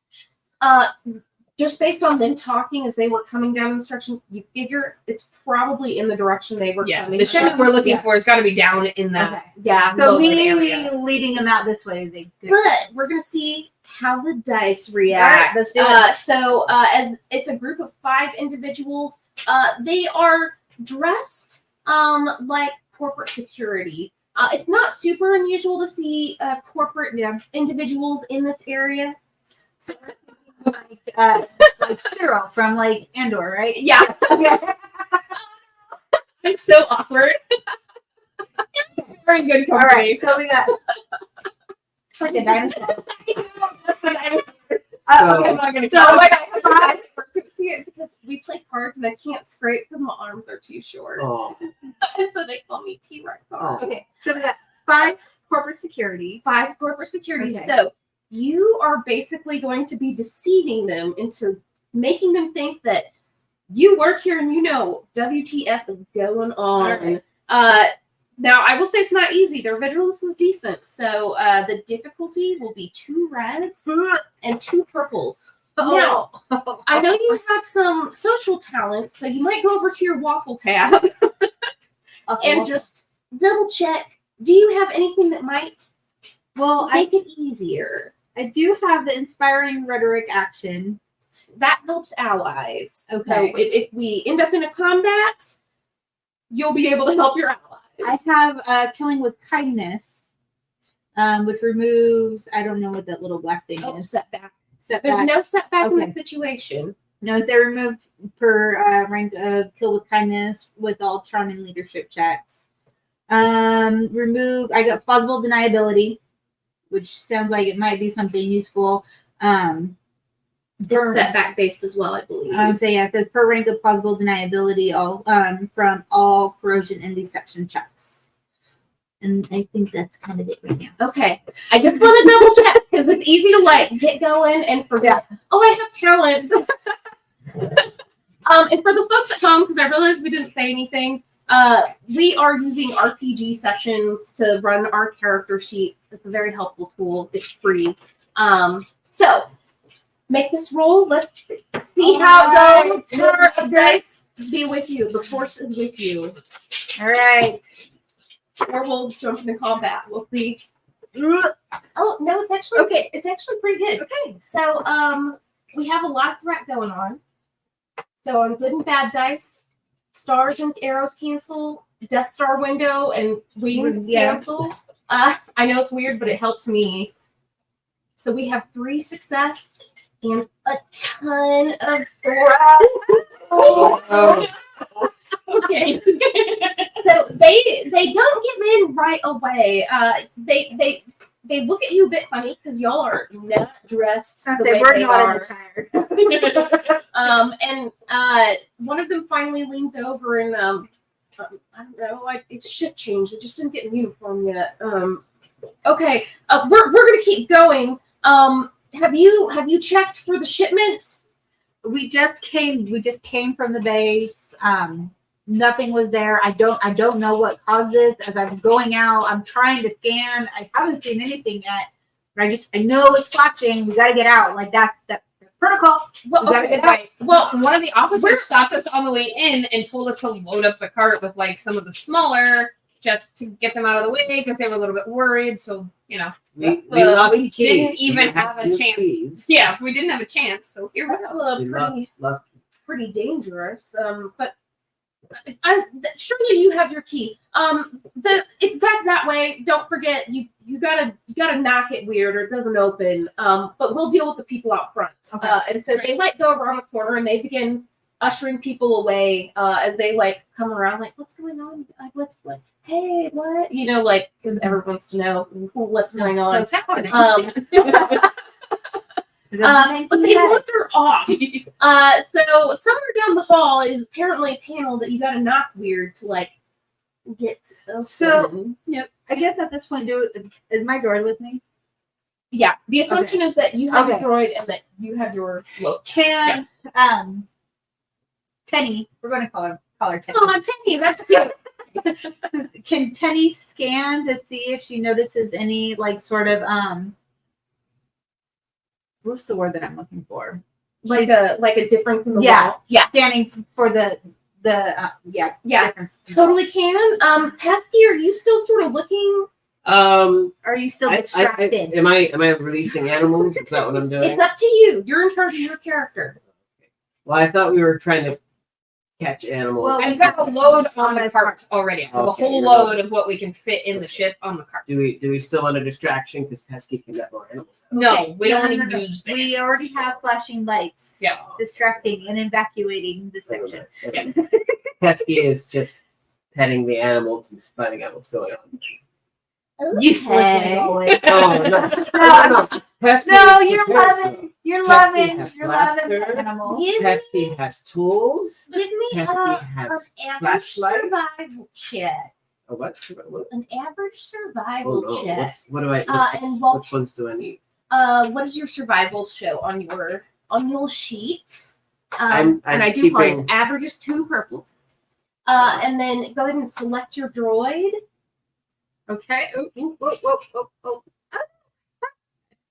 Just based on them talking as they were coming down in instruction, you figure it's probably in the direction they were coming. The shipment we're looking for has got to be down in that. Okay. Yeah. So me area. leading them out this way is a good. But we're gonna see how the dice react. All right, let's do it. So as it's a group of 5 individuals, they are dressed like corporate security. It's not super unusual to see corporate individuals in this area. So like Cyril from like Andor, right? Yeah. Okay. I'm so awkward. We're in good company. All right, so we got freaking dinosaur. Okay. I'm not gonna. So I see it because we play cards and I can't scrape because my arms are too short. Oh. And so they call me T-Rex. Okay, so we got 5 corporate security. 5 corporate security. Okay. So you are basically going to be deceiving them into making them think that you work here and you know WTF is going on. Right. Now, I will say it's not easy. Their vigilance is decent. So the difficulty will be 2 reds and 2 purples. Now, I know you have some social talents, so you might go over to your waffle tab and just double check. Do you have anything that might make it easier? I do have the inspiring rhetoric action. That helps allies. Okay. So if we end up in a combat, you'll be able to help your allies. I have killing with kindness, which removes, I don't know what that little black thing is. Setback. Setback. There's no setback in Okay. the situation. No, is they remove per rank of kill with kindness with all charm and leadership checks. Remove, I got plausible deniability, which sounds like it might be something useful. It's setback based as well, I believe. So yeah, it says per rank of plausible deniability, all from all corrosion and deception checks. And I think that's kind of it right now. Okay. I just want to double check because it's easy to like get going and forget. Oh, I have talents. And for the folks at home, because I realized we didn't say anything, we are using RPG sessions to run our character sheets. It's a very helpful tool. It's free. So make this roll. Let's see how it goes. Tower of dice be with you. The force is with you. All right. Or we'll jump into combat. We'll see. Oh no, it's actually Okay. It's actually pretty good. Okay. So we have a lot of threat going on. So on good and bad dice, stars and arrows cancel, Death Star window and wings cancel. I know it's weird, but it helps me. So we have 3 success and a ton of threat. Okay. So they don't give in right away. They look at you a bit funny because y'all are not dressed the way were they not are. tired. And one of them finally leans over and I don't know, it's shift change. They just didn't get in uniform yet. Okay, we're gonna keep going. Have you checked for the shipment? We just came from the base. Nothing was there. I don't know what caused this. As I'm going out, I'm trying to scan. I haven't seen anything yet. But I know it's flashing. We got to get out. Like that's protocol. Well, We gotta okay, get out. Right. Well, one of the officers stopped us on the way in and told us to load up the cart with like some of the smaller, just to get them out of the way because they were a little bit worried. So We lost we didn't even have a chance. Keys. Yeah, we didn't have a chance. So here we that's go. We lost. pretty dangerous. But surely you have your key. It's back that way. Don't forget, you gotta knock it weird or it doesn't open. But we'll deal with the people out front. Okay. And so they go around the corner and they begin ushering people away as they come around what's going on? What? Hey, what? Because everyone wants to know what's going on. What's happening? But they wander off. So somewhere down the hall is apparently a panel that you got to knock weird to get. So- Yep. I guess at this point, is my droid with me? Yeah. The assumption is that you have Okay. your droid and that you have your look. Can Tenny? We're going to call her Tenny. Oh, Tenny, that's cute. Can Tenny scan to see if she notices any sort of what's the word that I'm looking for? Like a difference in the Yeah. wall. Yeah. Scanning for the Yeah. difference. Totally can. Pesky, are you still sort of looking? Are you still I, distracted? am I releasing animals? Is that what I'm doing? It's up to you. You're in charge of your character. Well, I thought we were trying to catch animals. Well, I've got a load on the cart already. I have a Okay, whole you're load of what we can fit in the ship on the cart. do we still want a distraction because Pesky can get more animals? No, Okay. we don't No, want no, to no. use that. We already have flashing lights. Yeah. Distracting and evacuating the section. Okay. Pesky is just petting the animals and finding out what's going on. Useless Okay. as always. Oh no! Pesky No, is you're prepared. loving. You're Pesky loving. has You're loving blaster. the animal. Give Pesky has tools. me Pesky an has average flashlight. survival check. A what? What? An average Oh survival no! check. What do I? And well, Which ones do I need? what does your survival show on your sheets? I'm and I do keeping- find averages 2 purples. And then go ahead and select your droid. Okay. Oh.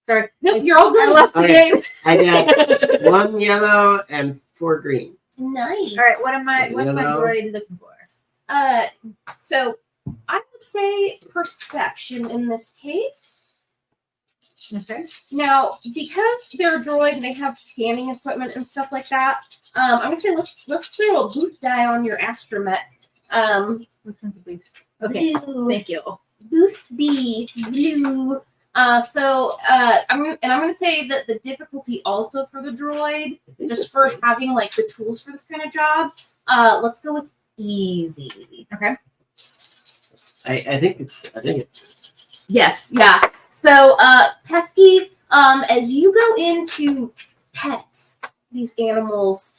Sorry. Nope, you're all I good. left the Okay. game. I got 1 yellow and 4 green. Nice. All right. What's my Yellow. droid looking for? So I would say perception in this case. Okay. Now, because they're a droid and they have scanning equipment and stuff like that, I'm gonna say let's throw a boost die on your astromech. Which one's the boost? Okay. Blue. Thank you. Boost B blue. I'm gonna say that the difficulty also for the droid, just for having the tools for this kind of job, let's go with easy. Okay. I think it's. Yes, yeah. So Pesky, as you go into pet these animals,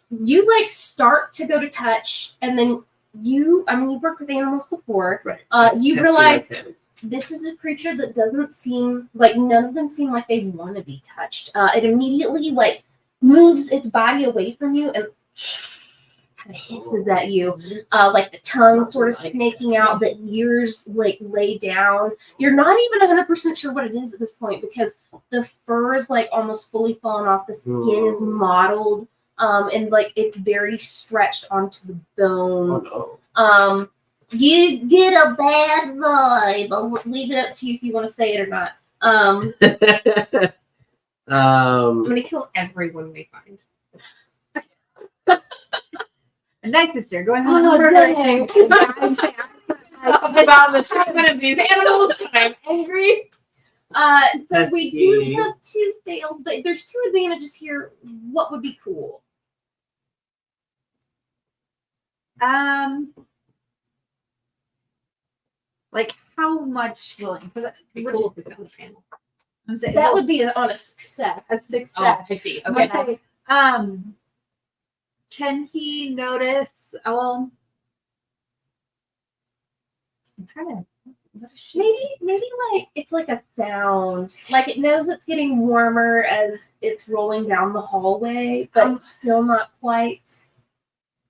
you start to go to touch, and then you've worked with animals before. Right. You Pesky realize likes animals. this is a creature that doesn't seem none of them seem like they want to be touched. It immediately moves its body away from you and kind of hisses at you, like the tongue sort of snaking out, the ears like lay down. You're not even 100% sure what it is at this point because the fur is like almost fully fallen off. The skin is mottled, and like it's very stretched onto the bones. Oh, You get a bad vibe. I'll leave it up to you if you want to say it or not. no. I'm gonna kill everyone we find. A nice sister going Oh, on dang. About the treatment of these animals, and I'm angry. So That's we key. do have 2 fails, but there's 2 advantages here. What would be cool? Like how much willing? It'd be cool if we found the panel. That would be on a success. a success. Oh, I see. Okay. Okay. Can he notice? I'm trying to. Maybe like it's like a sound. Like it knows it's getting warmer as it's rolling down the hallway, but still not quite.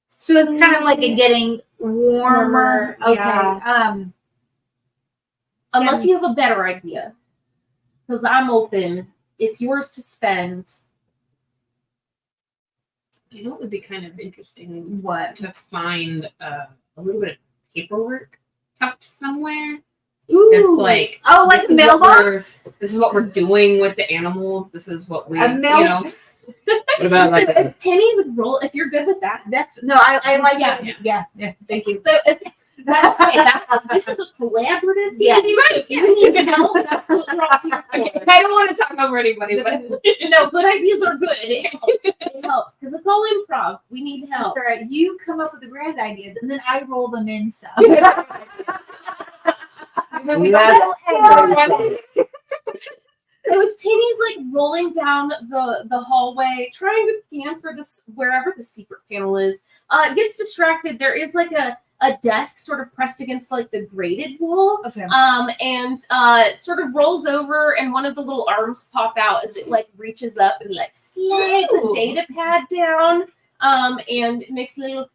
So it's kind of like a getting warmer. Okay. yeah. Unless you have a better idea. Because I'm open. It's yours to spend. You know what would be kind of interesting What? to find a little bit of paperwork tucked somewhere. Ooh. It's like Oh, like a this is what mailbox? this is what we're doing with the animals. This is what we A mail- you know. What about like a, If Tenny's roll, if you're good with that. That's no. I like Yeah. that. Yeah. Thank you. So it's this is a collaborative Yeah. game. So if you need help, that's what we're all here for. Okay, I don't want to talk over anybody, but No, good ideas are good. It helps. It helps because it's all improv. We need help. Sure, you come up with the grand ideas, and then I roll them in some. So as Tinny's like rolling down the hallway, trying to scan for this wherever the secret panel is, gets distracted. There is like a desk sort of pressed against like the grated wall. Okay. And sort of rolls over, and one of the little arms pop out as it like reaches up and like slides a data pad down, and makes a little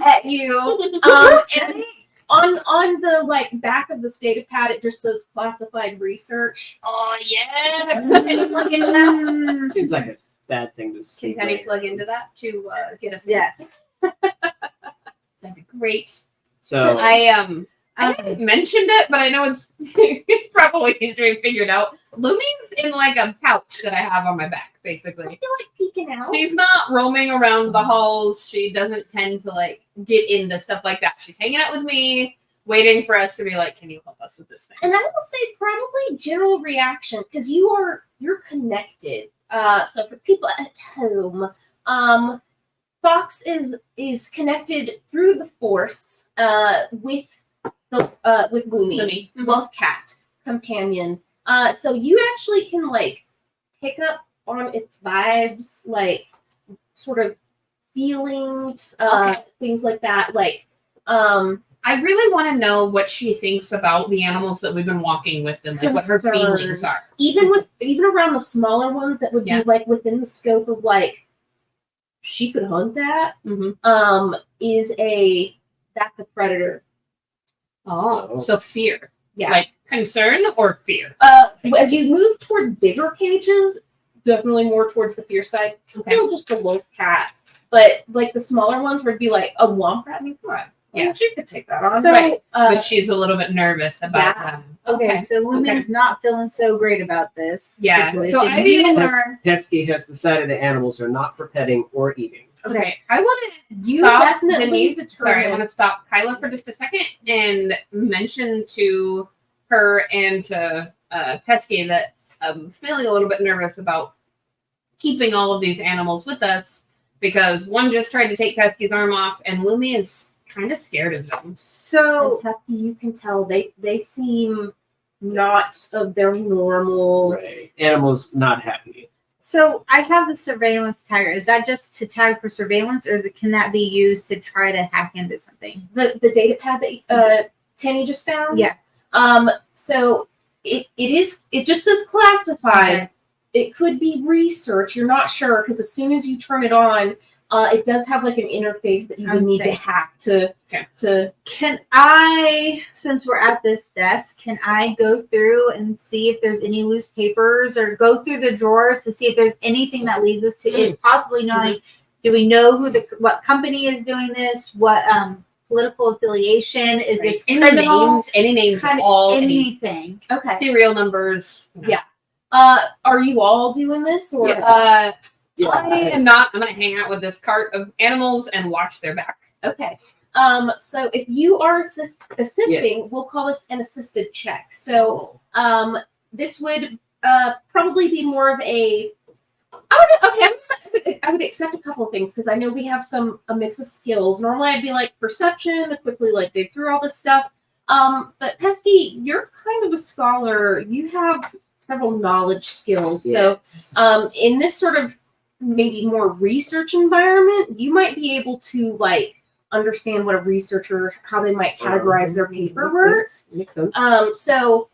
at you. And on the like back of this data pad, it just says classified research. oh yeah. Can Penny plug into that? seems like a bad thing to Can see. Penny plug into that to get us? Yes. That'd be great. So I haven't mentioned it, but I know it's probably needs to be figured out. Lumi's in like a pouch that I have on my back, basically. I feel like peeking out. She's not roaming around the halls. She doesn't tend to like get into stuff like that. She's hanging out with me, waiting for us to be like, "Can you help us with this thing?" And I will say probably general reaction because you're connected. So for people at home, Fox is connected through the Force with Lumi, Lumi. both cat companion. So you actually can like pick up on its vibes, like sort of feelings, things like that. Like I really want to know what she thinks about the animals that we've been walking with and like what her Concern. feelings are. even around the smaller ones that would Yeah. be like within the scope of like she could hunt that. Mm-hmm. That's a predator. Oh, so fear. Yeah. Like concern or fear? As you move towards bigger cages, definitely more towards the fear side. Still just a low cat. But like the smaller ones would be like a womp rat. I mean, come on. Yeah. She could take that on. So- Right. But she's a little bit nervous about yeah. them. Okay, so Lumi's not feeling so great about this. Yeah, situation. so I didn't- Pesky has decided the animals are not for petting or eating. Okay, I want to You stop definitely Denise. determine- Sorry, I want to stop Kyla for just a second and mention to her and to Pesky that I'm feeling a little bit nervous about keeping all of these animals with us because one just tried to take Pesky's arm off, and Lumi is kind of scared of them. So And Pesky, you can tell they seem not of their normal. Right. Animals not happy. So I have the surveillance tagger. Is that just to tag for surveillance, or can that be used to try to hack into something? The data pad that Tanny just found. Yeah. So it just says classified. Okay. It could be research. You're not sure because as soon as you turn it on, It does have like an interface that you would need to hack to. Can I, since we're at this desk, can I go through and see if there's any loose papers or go through the drawers to see if there's anything that leads us to it possibly knowing, do we know what company is doing this? What political affiliation? Is this criminal? Any names Kind at of all. anything. Okay. Serial numbers. Yeah. Are you all doing this or? Yeah. I am not. I'm going to hang out with this cart of animals and watch their back. Okay. So if you are assisting, we'll call this an assisted check. So this would probably be more of a. I would accept a couple of things because I know we have a mix of skills. Normally I'd be like perception to quickly like dig through all this stuff. But Pesky, you're kind of a scholar. You have several knowledge skills. Yes. So in this sort of maybe more research environment, you might be able to like understand what a researcher, how they might categorize their paperwork. Makes sense. So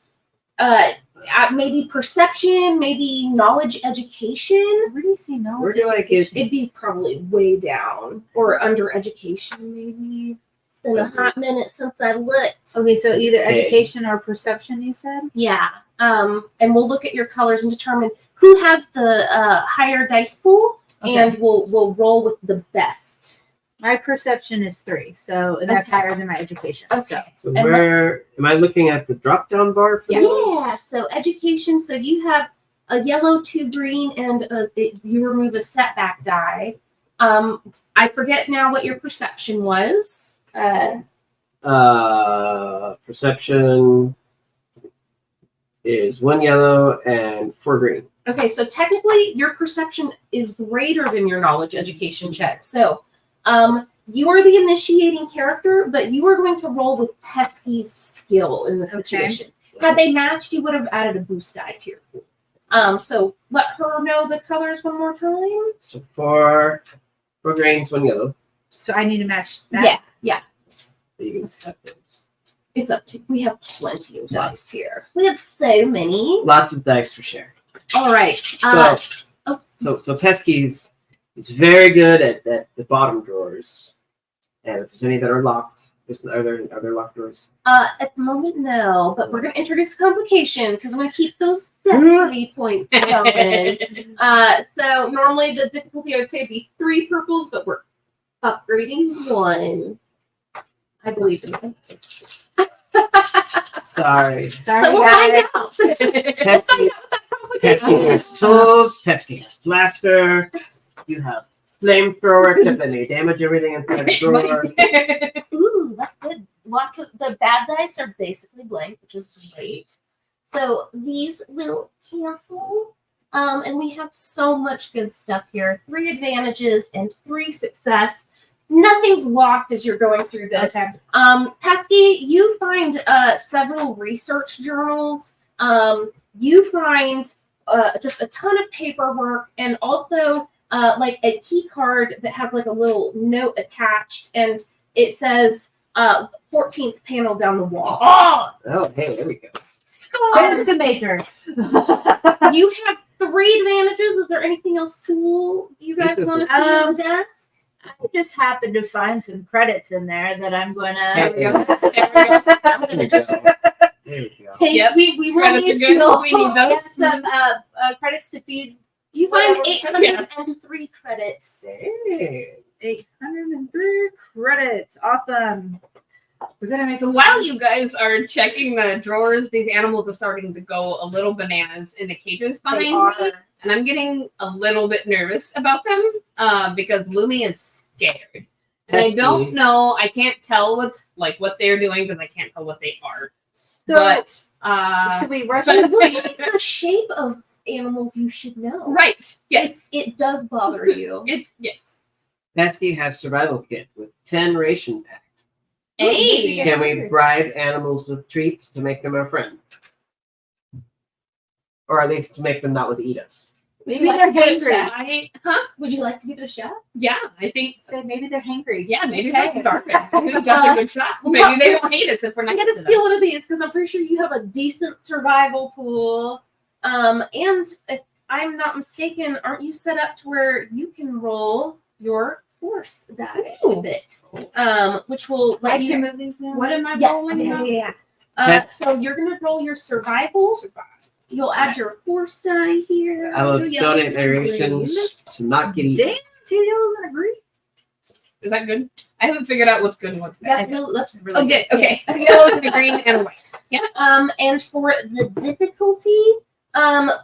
maybe perception, maybe knowledge education. Where do you see knowledge? Where do I get- It'd be probably way down or under education, maybe. It's been a hot minute since I looked. Okay, so either Okay. education or perception, you said? Yeah. And we'll look at your colors and determine who has the higher dice pool, Okay. and we'll roll with the best. My perception is 3, so that's Okay. higher than my education. So So And where am I looking at the drop down bar? For Yeah. this? Yeah. So education. So you have a yellow, 2 green, and you remove a setback die. I forget now what your perception was. Perception is 1 yellow and 4 green. Okay, so technically your perception is greater than your knowledge education check. So you are the initiating character, but you are going to roll with Pesky's skill in this Okay. situation. Had they matched, you would have added a boost die to your pool. So let her know the colors one more time. So 4 greens, 1 yellow. so I need to match that. Yeah. You can just have those. It's up to. We have plenty of dice here. We have so many. Lots of dice to share. All right. So Pesky's is very good at the bottom drawers. And if there's any that are locked, are there locked drawers? At the moment, no, but we're going to introduce a complication because I'm going to keep those destiny points going. So normally the difficulty I would say would be 3 purples, but we're upgrading 1. I believe in it. Sorry. Sorry, But we'll guys. find out. Pesky has tools. Pesky has blaster. You have flamethrower. Clip any damage everything inside the drawer. Ooh, that's good. Lots of the bad dice are basically blank, which is great. So these will cancel. And we have so much good stuff here. 3 advantages and 3 success. Nothing's locked as you're going through this. Okay. Pesky, you find several research journals. You find just a ton of paperwork and also like a key card that has like a little note attached, and it says 14th panel down the wall. Oh, hey, there we go. Where's the maker? You have 3 advantages. Is there anything else cool you guys want to see on the desk? I just happened to find some credits in there that I'm going There we go. to I'm gonna just There we go. take. Yep. We will Credits need are good. fuel We need those. and some credits to feed. you find Whatever. 803 credits. Hey. 803 credits. Awesome. We're gonna make So while you guys are checking the drawers, these animals are starting to go a little bananas in the cages behind me. And I'm getting a little bit nervous about them because Lumi is scared. And I don't know, I can't tell what they're doing because I can't tell what they are. So But should we rush but- it? The shape of animals you should know. right. Yes. It does bother you. Yes. Pesky has survival kit with 10 ration packs. Hey. Can we bribe animals with treats to make them our friends? Or at least to make them not want to eat us? Maybe they're hangry. Would you like to give it a shot? Yeah, I think Say maybe they're hangry. yeah, maybe that's dark. Maybe that's a good shot. Maybe they won't hate us if we're I not gotta good steal one of these because I'm pretty sure you have a decent survival pool. And if I'm not mistaken, aren't you set up to where you can roll your force die Ooh. with it, which will I let you. can move these now. What am I Yeah, rolling yeah, now? yeah. Okay. So you're gonna roll your survival. You'll add your force die here. I will Yellow, donate green. narrations to not get eaten. Damn, 2 yellows and a green. Is that good? I haven't figured out what's good and what's bad. That's really Oh, good. good. Okay. A yellow and a green and a white. Yeah. And for the difficulty,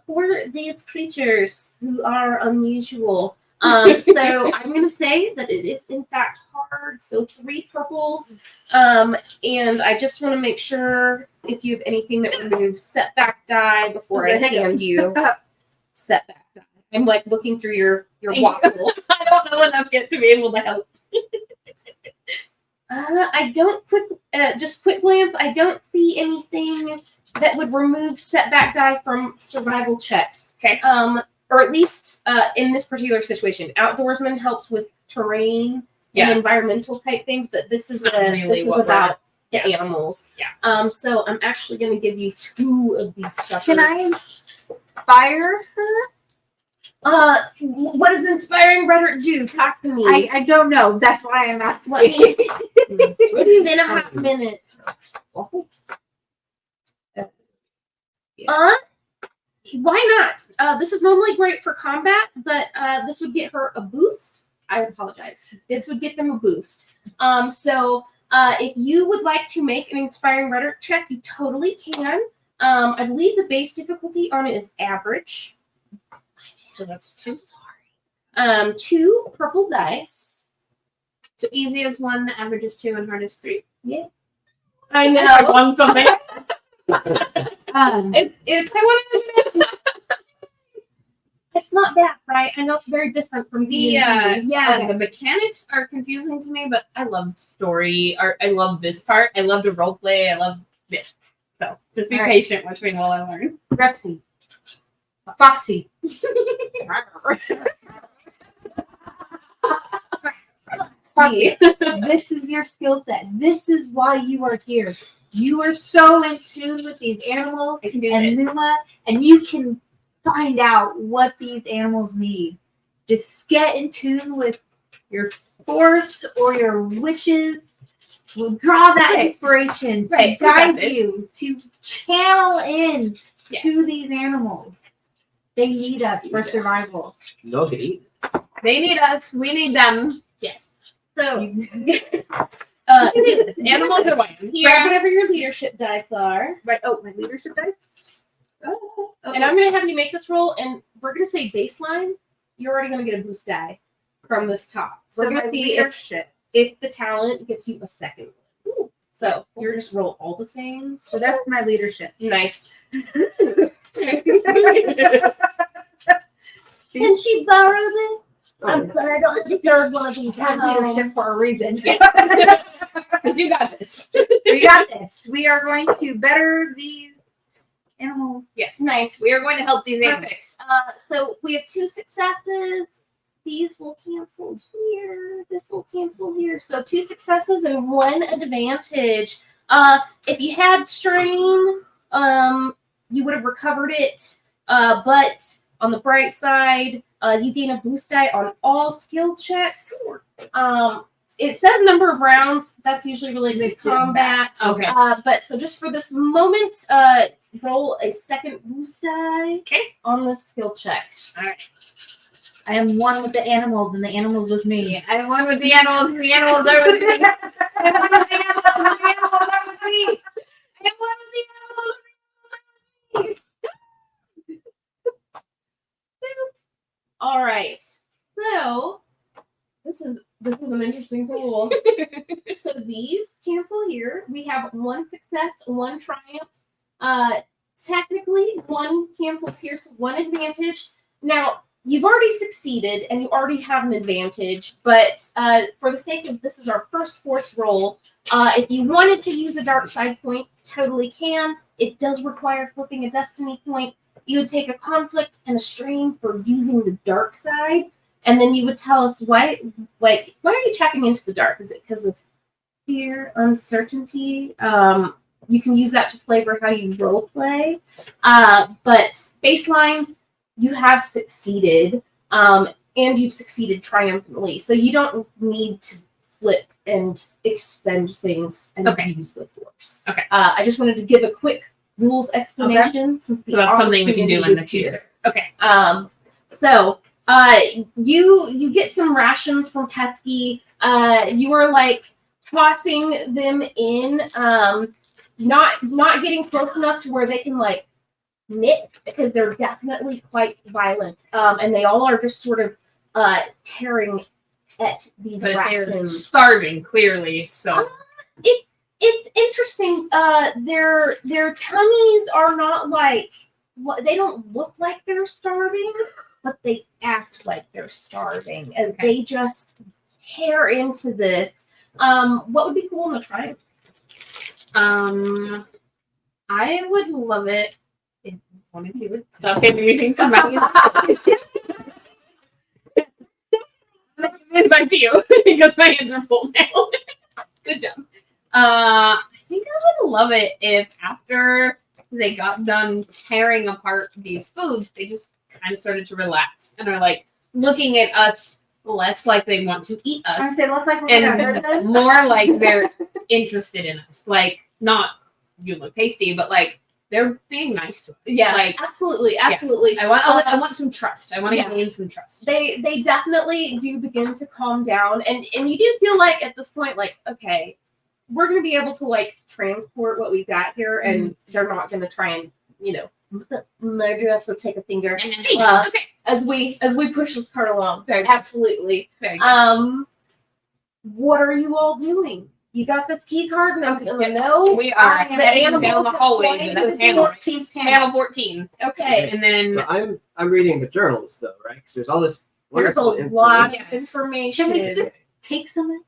for these creatures who are unusual, so I'm gonna say that it is in fact hard. So 3 purples. And I just want to make sure if you have anything that removes setback die before I hand you setback die. I'm like looking through your Thank you. waffle. I don't know enough yet to be able to help. I don't just quick glance. I don't see anything that would remove setback die from survival checks. Okay. Or at least in this particular situation, outdoorsman helps with terrain Yeah. and environmental type things, but this is Not really this is what about the yeah. animals. Yeah. So I'm actually going to give you 2 of these suckers. Can I inspire her? What does inspiring rhetoric do? Talk to me. I don't know. That's why I'm asking. Let me. Within a half minute. Why not? This is normally great for combat, but this would get her a boost. I apologize. This would get them a boost. So if you would like to make an inspiring rhetoric check, you totally can. I believe the base difficulty on it is average. So that's 2. 2 purple dice. So easy is 1, average is 2, and hard is 3. Yeah. I know. I won something. Um, It's I wanted It's not bad, right? I know it's very different from the D&D. Okay. the mechanics are confusing to me, but I love story. I love this part. I love the role play. I love this. So just be All right. patient with me while I learn. Rexy. Foxy. See. This is your skill set. This is why you are here. You are so in tune with these animals I can do and this. Numa, and you can find out what these animals need. Just get in tune with your force or your wishes. Will draw that Right. inspiration to Right. guide Okay. you to channel in Yes. to these animals. They need us for survival. No get eaten. They need us. We need them. Yes. So, This animals are white. grab Here. whatever your leadership dice are, Right. Oh, my leadership dice. Oh, and I'm going to have you make this roll, and we're going to say baseline. You're already going to get a boost die from this top. so We're my going to see leadership. if the talent gets you a second one. Ooh. So, you're just roll all the things. So that's my leadership. Nice. Can she borrow this? I'm glad I don't have the third one of these. I have leadership for a reason. Because you got this. We got this. We are going to better these animals. Yes. Nice. We are going to help these animals. Perfect. So we have 2 successes. These will cancel here. This will cancel here. So 2 successes and 1 advantage. If you had strain, you would have recovered it. But on the bright side, you gain a boost die on all skill checks. It says number of rounds. That's usually related to combat. Okay. But so just for this moment, roll a second boost die on this skill check. All right. I am one with the animals, and the animals with me. Yeah, I won with the animals. The animals are with me. I won with the animals. The animals are with me. I won with the animals. The animals are with me. All right. So this is an interesting pool. So these cancel here. We have 1 success, 1 triumph. Technically, 1 cancels here, so 1 advantage. Now, you've already succeeded and you already have an advantage, but for the sake of this is our first force roll, if you wanted to use a dark side point, totally can. It does require flipping a destiny point. You would take a conflict and a strain for using the dark side, and then you would tell us why are you tapping into the dark? Is it because of fear, uncertainty? You can use that to flavor how you role play. But baseline, you have succeeded. and you've succeeded triumphantly. So you don't need to flip and expend things and use the force. Okay. I just wanted to give a quick rules explanation since the So that's something we can do in the opportunity is here. future. Okay. So you get some rations from Pesky. You are like tossing them in, not getting close enough to where they can like knit because they're definitely quite violent. And they all are just sort of tearing at these But they're rations. starving, clearly. So It's interesting. Their tummies are not like, they don't look like they're starving, but they act like they're starving as they just tear into this. What would be cool in the triumph? I would love it if one of you would stop giving me things from my back to you because my hands are full now. Good job. I think I would love it if after they got done tearing apart these foods, they just kind of started to relax and are like looking at us less like they want to eat us I say less like we're gonna hurt and them. more like they're interested in us. Like, not you look tasty, but like they're being nice to us. Yeah, Like, absolutely. I want some trust. I want to Yeah. gain some trust. They definitely do begin to calm down, and you do feel like at this point, like, okay, we're gonna be able to like transport what we've got here, and they're not gonna try and murder us or take a finger Okay. as we push this cart along. Very good. Absolutely. Very good. What are you all doing? You got this key card? No, Okay. no. We are The heading down animals the are hallway to pointing that to panel. 14th Panel 14. Okay. And then So I'm reading the journals though, right? Because there's all this There's a wonderful lot information. of Yes. information. Can we just take some?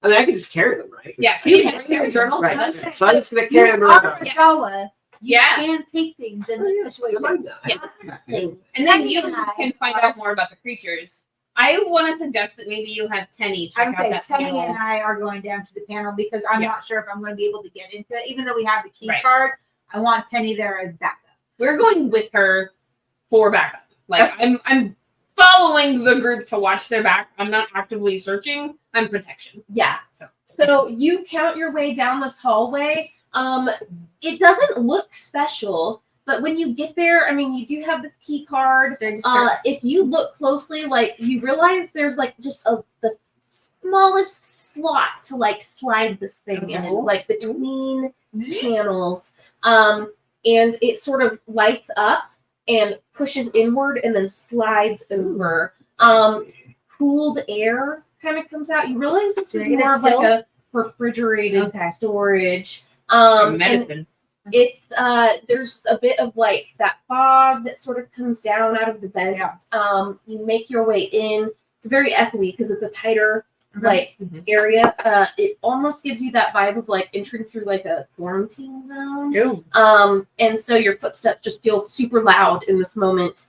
I mean, I can just carry them, right? yeah, can you carry your journals Right. with us? So I'm just gonna carry them You around. are a Yes. Jawa. You Yeah. can take things in Oh, this yeah. situation. Never mind that. Yeah. Things. And then Tenny you and I can find are- out more about the creatures. I want to suggest that maybe you have Tenny I check would out say that Tenny panel. and I are going down to the panel because I'm Yeah. not sure if I'm going to be able to get into it. Even though we have the key Right. card, I want Tenny there as backup. We're going with her for backup. Like, I'm following the group to watch their back. I'm not actively searching. I'm protection. Yeah. So you count your way down this hallway. It doesn't look special, but when you get there, I mean, you do have this key card. Should I just start? If you look closely, like you realize there's like just the smallest slot to like slide this thing in, like between panels. And it sort of lights up and pushes inward and then slides over. Cooled air kind of comes out. You realize it's Did I get more a of like kill? a refrigerated Okay. storage. And Medicine. it's there's a bit of like that fog that sort of comes down out of the vents. You make your way in. It's very echoey because it's a tighter like area. It almost gives you that vibe of like entering through like a quarantine zone. And so your footsteps just feel super loud in this moment.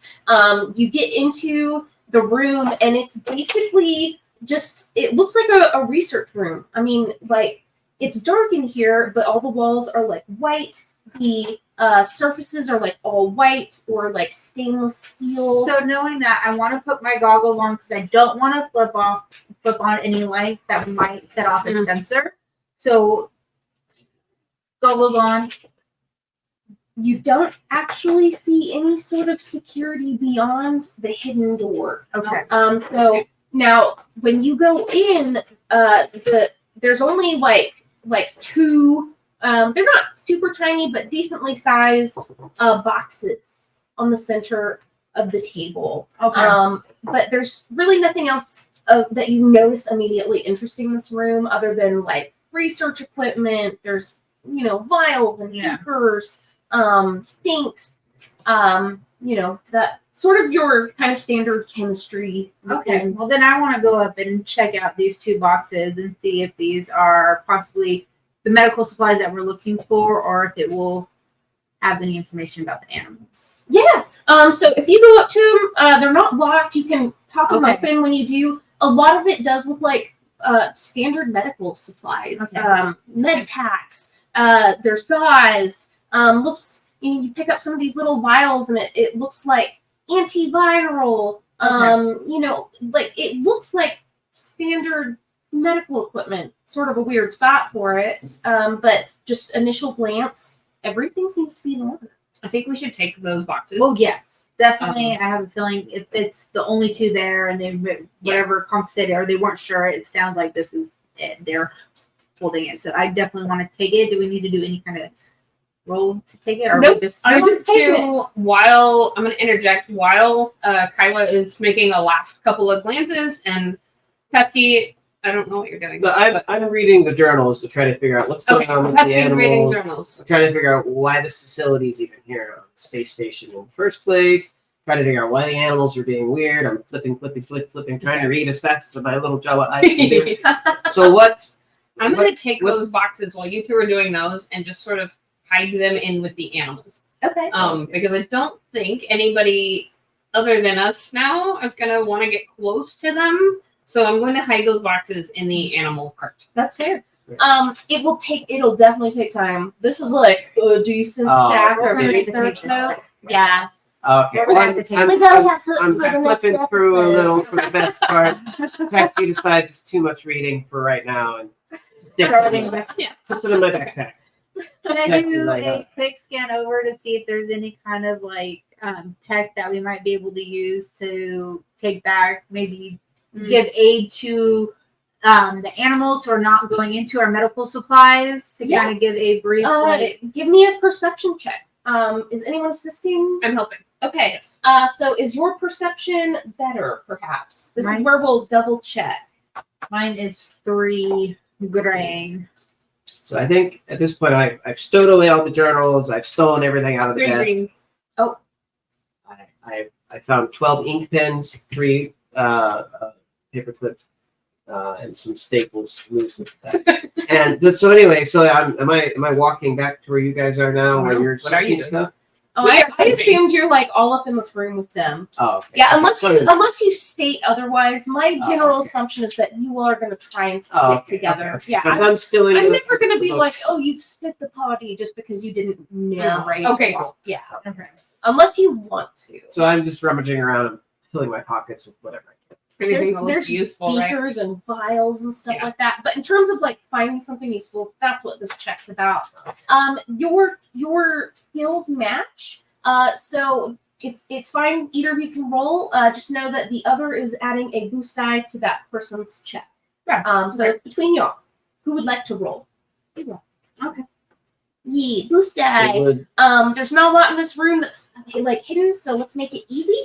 You get into the room and it's basically just, it looks like a research room. I mean, like, it's dark in here, but all the walls are like white. The surfaces are like all white or like stainless steel. So knowing that, I want to put my goggles on because I don't want to flip on any lights that might set off a sensor. So goggles on. You don't actually see any sort of security beyond the hidden door. Okay. So now when you go in, there's only like two. They're not super tiny, but decently sized boxes on the center of the table. Okay. But there's really nothing else that you notice immediately interesting in this room other than like research equipment. There's vials and Yeah. beakers, sinks. That sort of your kind of standard chemistry. Okay. Well, then I want to go up and check out these two boxes and see if these are possibly the medical supplies that we're looking for, or if it will have any information about the animals. Yeah. So if you go up to them, they're not locked. You can pop them Okay. open when you do. A lot of it does look like standard medical supplies. Okay. Med packs. There's gauze. Looks. You pick up some of these little vials, and it looks like antiviral, You know, like it looks like standard medical equipment, sort of a weird spot for it. But just initial glance, everything seems to be in order. I think we should take those boxes. Well, yes, definitely. I have a feeling if it's the only two there and they whatever compensated or they weren't sure, it sounds like this is it. They're holding it. So I definitely want to take it. Do we need to do any kind of roll to take it, or Nope. we just? I I'm want taking to, while I'm going to interject, while Kyla is making a last couple of glances, and Pesky, I don't know what you're doing. So I'm reading the journals to try to figure out what's going on with the Pesky's reading animals. journals. I'm trying to figure out why this facility is even here on the space station in the first place. Trying to figure out why the animals are being weird. I'm flipping, trying to read as fast as my little Java eyes can do. So what? I'm going to take those boxes while you two are doing those and just sort of hide them in with the animals. Okay. Because I don't think anybody other than us now is going to want to get close to them. So I'm going to hide those boxes in the animal cart. That's fair. It'll definitely take time. This is like a decent stack we're of gonna need to research take notes. Yes. Okay, We're gonna have to take it. We gotta have to I'm for the next flipping through a episode. little for the best part. Pesky decides it's too much reading for right now and puts it in my backpack. Can I Exactly do like a that. quick scan over to see if there's any kind of like tech that we might be able to use to take back, maybe give aid to the animals who are not going into our medical supplies to Yeah. kind of give a brief like, Give me a perception check. Is anyone assisting? I'm helping. Okay. Yes. So is your perception better, perhaps? This is Mine's- where we'll double check. mine is 3 grain. So I think at this point I've stowed away all the journals. I've stolen everything out of the Three desk. green. I found 12 ink pens, 3 paper clips, and some staples loose. So anyway, am I walking back to where you guys are now, where you're What are you searching doing? stuff? Oh, We I are hoping. assumed you're like all up in this room with them. Oh, okay. Yeah, unless So- unless you state otherwise, my Oh, general okay. assumption is that you all are going to try and stick Oh, okay, together. okay. Yeah, So I'm stealing. I'm the- never going to the be like, books. oh, you've split the party just because you didn't narrate. Okay, cool. Yeah, Okay. unless you want to. So I'm just rummaging around and filling my pockets with whatever I can. Anything that looks There's useful, right? beakers and vials and stuff Yeah. like that. But in terms of like finding something useful, that's what this check's about. Your skills match. So it's fine. Either of you can roll. Just know that the other is adding a boost die to that person's check. Yeah. So it's between y'all. Who would like to roll? Okay. Yeah, boost It die. would- There's not a lot in this room that's like hidden, so let's make it easy.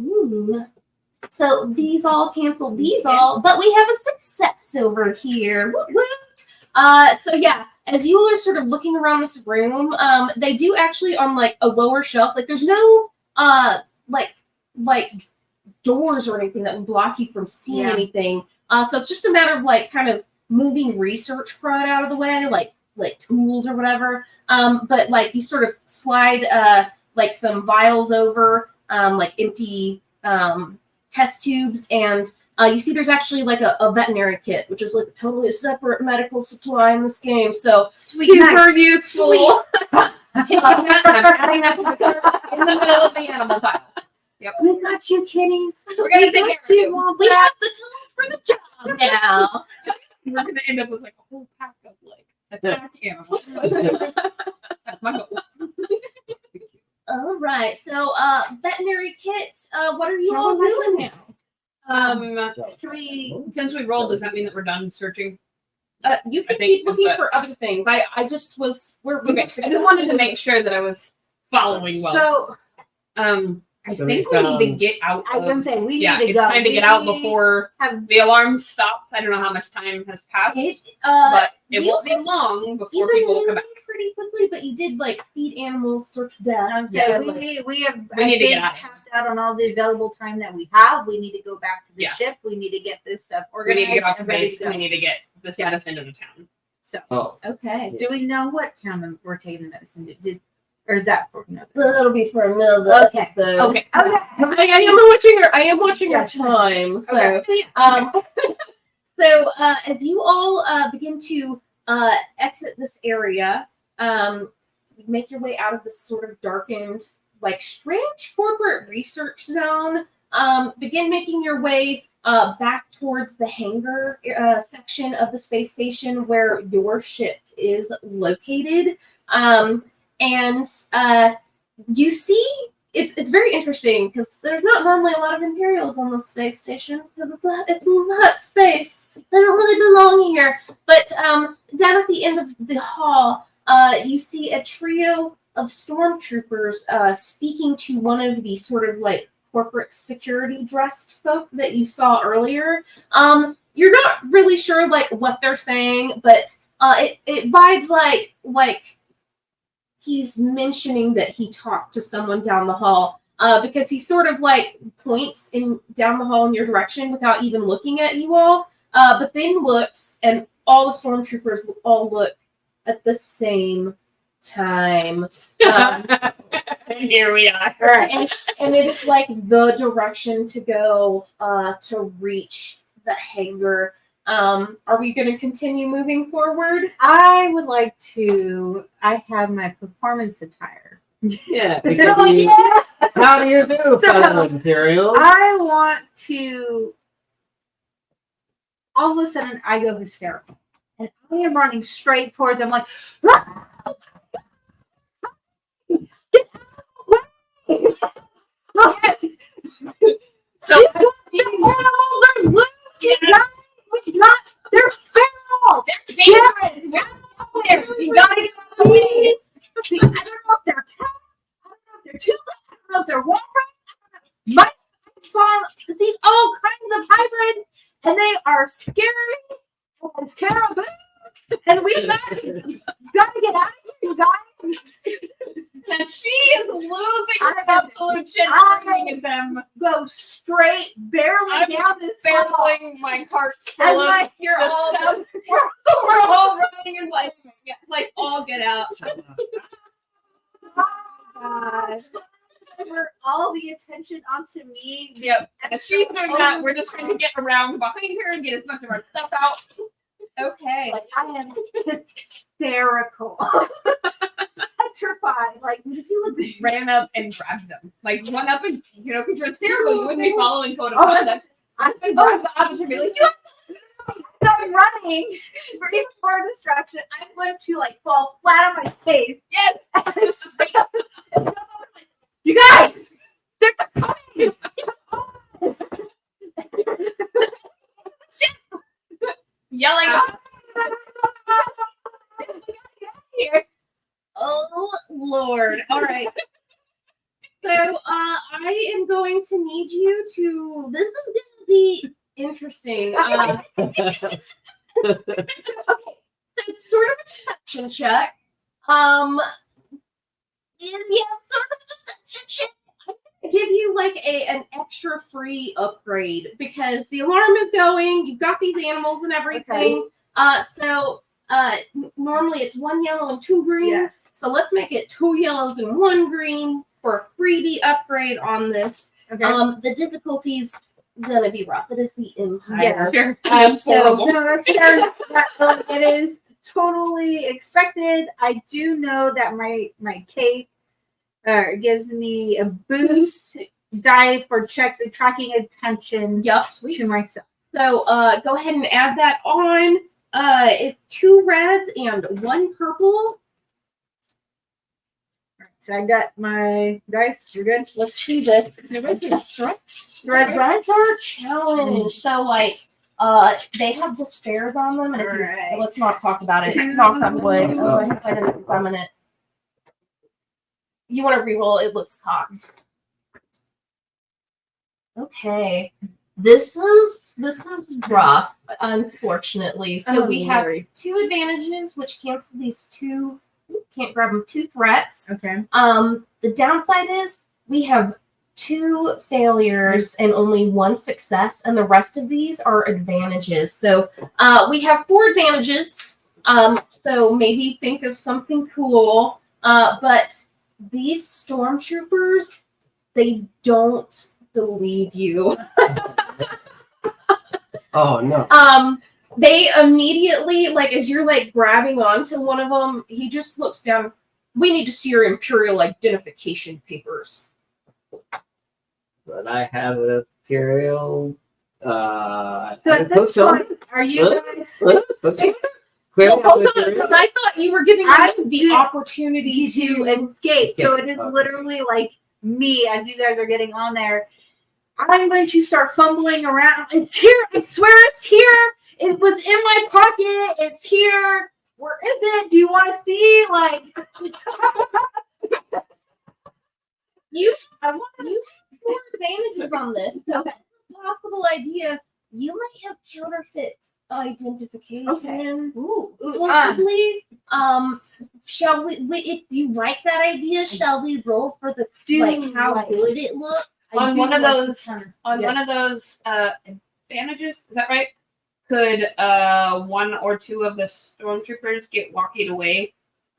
Ooh. So these all cancel these all, but we have a success over here. Woot woot. So yeah, as you all are sort of looking around this room, they do actually on like a lower shelf, like there's no like doors or anything that would block you from seeing Yeah. anything. So it's just a matter of like kind of moving research crud out of the way, like tools or whatever. But like you sort of slide like some vials over, like empty test tubes, and you see there's actually like a veterinary kit, which is like totally a separate medical supply in this game. So super useful. I'm taking that and I'm adding that to the cart in the middle of the animal pile. We got you, kitties. We're gonna take care of you. We have the tools for the job now. We're gonna end up with like a whole pack of like attack animals. That's my goal. All right. So veterinary kit. What are you all doing now? Can we? Since we rolled, does that mean that we're done searching? You I can think keep looking that- for other things. I just was. Okay, I just wanted to make sure that I was following well. So I So think we we need to found- get out. I was gonna say we Yeah, need to it's go. time to get out before have the alarm stops. I don't know how much time has passed, but it you won't be long before you've people been will come back. moving pretty quickly, but you did like feed animals, search death. So Yeah, we have We I need to think get out. tapped out on all the available time that we have. We need to go back to the Yeah. ship. We need to get this stuff We organized need to get off and the ready base. to go. We need to get the status into the town. So Oh, Okay. do we know what town we're taking the medicine to? Or is that for another? Well, that'll be for another Okay. episode. Okay. Okay. I am watching our Gotcha. time. So Okay. as you all begin to exit this area, make your way out of this sort of darkened like strange corporate research zone. Begin making your way back towards the hangar section of the space station where your ship is located. And you see, it's very interesting because there's not normally a lot of Imperials on the space station because it's hot space. They don't really belong here. But down at the end of the hall, you see a trio of stormtroopers speaking to one of the sort of like corporate security dressed folk that you saw earlier. You're not really sure like what they're saying, but it vibes like he's mentioning that he talked to someone down the hall because he sort of like points in down the hall in your direction without even looking at you all, but then looks and all the stormtroopers all look at the same time. Here we are. And it is like the direction to go to reach the hangar. Are we going to continue moving forward? I would like to. I have my performance attire. Yeah. Oh, yeah. How do you do, So, fellow Imperial? I want to. All of a sudden, I go hysterical, and I am running straight towards them, like, "Ah! Get out of the way!" So They're loose, you guys. They're feral. they're dangerous. You gotta get out of the way. I don't know if they're cats. I don't know if they're tubeless. I don't know if they're walrus. I see all kinds of hybrids, and they are scary as caribou. And we gotta get out of here, you guys. And she is losing her absolute shit screaming at them. Go straight, barely down this hall. Barreling my cart And full of like you're all we're all running and like all get out. gosh. For all the attention onto me. Yep. And she's doing that. We're just trying to get around behind her and get as much of our stuff out. Okay. Like I am hysterical. Petrified. Like if you look Ran up and grabbed them. Like run up and because you're hysterical, you wouldn't be following code of conduct. I've been grabbed the opposite and be like, I'm running for even more distraction. I'm going to like fall flat on my face. yes. You guys, they're coming. Yelling here. Oh Lord. All right. So I am going to need you to. This is going to be interesting. So it's sort of a deception check. Yeah, sort of a deception check. I'm gonna give you like an extra free upgrade because the alarm is going. You've got these animals and everything. So normally it's 1 yellow and 2 greens. Yes. So let's make it 2 yellows and 1 green for a freebie upgrade on this. Okay. The difficulty's gonna be rough. It is the Empire. Yeah. So No, that's fair. It is totally expected. I do know that my cape gives me a boost die for checks attracting attention yep. to myself. So go ahead and add that on. 2 reds and 1 purple. So I got my dice. You're good. Let's see the reds are a challenge. So like they have despairs on them, and if Alright. let's not talk about it. Knock on wood. Oh, I have to examine it. You want to reroll? It looks cocked. Okay. This is rough, unfortunately. So we have 2 advantages, which cancel these 2. Can't grab them. 2 threats. Okay. The downside is we have 2 failures and only 1 success, and the rest of these are advantages. So we have 4 advantages. So maybe think of something cool. But these stormtroopers, they don't believe you. Oh no. They immediately, like, as you're like grabbing onto one of them, he just looks down. we need to see your Imperial identification papers. But I have an Imperial. So at this point, are you guys? Clearly, Because I thought you were giving I them the did- opportunity to to. escape. So it is Okay. literally like me as you guys are getting on there. I'm going to start fumbling around. It's here. I swear it's here. It was in my pocket. It's here. Where is it? Do you want to see? Like, I want you four advantages on this. So, possible idea. You might have counterfeit identification. Okay. ooh, Possibly. Shall we? If you like that idea, shall we roll for the how like- good it looks? I On do one of like the those- counter- On Yes. one of those advantages, is that right? Could one or two of the stormtroopers get walkied away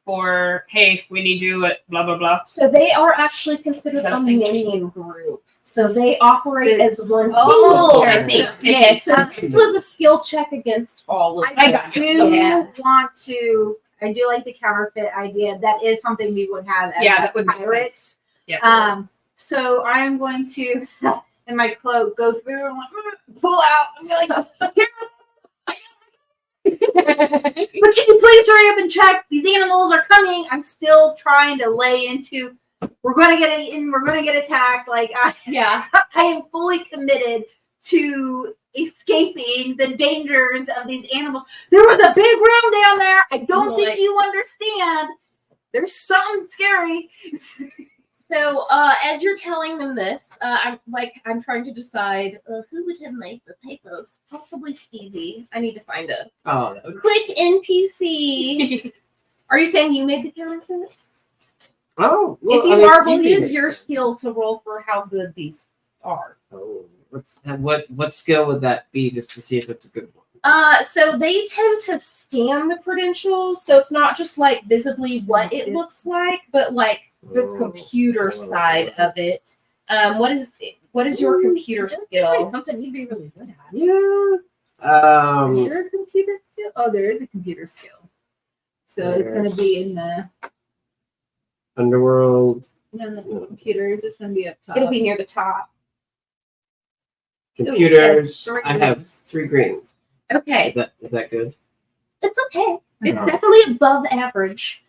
for, hey, we need you at blah blah blah? So they are actually considered a minion group. So they operate as one Oh, single I character. see. Yeah. So this was a skill check against all of them. I got do you. want to. I do like the counterfeit idea. That is something we would have as Yeah, that would make pirates. Yeah. So I'm going to, in my cloak, go through and like, pull out and be like, here. But can you please hurry up and check? These animals are coming. I'm still trying to lay into. We're gonna get eaten. We're gonna get attacked. Like Yeah. I am fully committed to escaping the dangers of these animals. There was a big room down there. I don't Like- think you understand. There's something scary. So as you're telling them this, I'm trying to decide who would have made the papers. Possibly Steezy. I need to find a Oh, quick NPC. Are you saying you made the counterfeits? well, If you I mean, are, we'll you use did your it. skill to roll for how good these are. Oh, what skill would that be, just to see if it's a good one? So they tend to scan the credentials, so it's not just like visibly what it looks like, but like the Oh, computer oh, side oh. of it. What is your computer skill? Something you'd be really good at. Yeah. Is there a computer skill? Oh, there is a computer skill. So it's going to be in the Underworld computers. It's going to be up top. It'll be near the top. computers. Ooh, yes, I have 3 greens. Okay, Is that good? it's okay. It's No. definitely above average.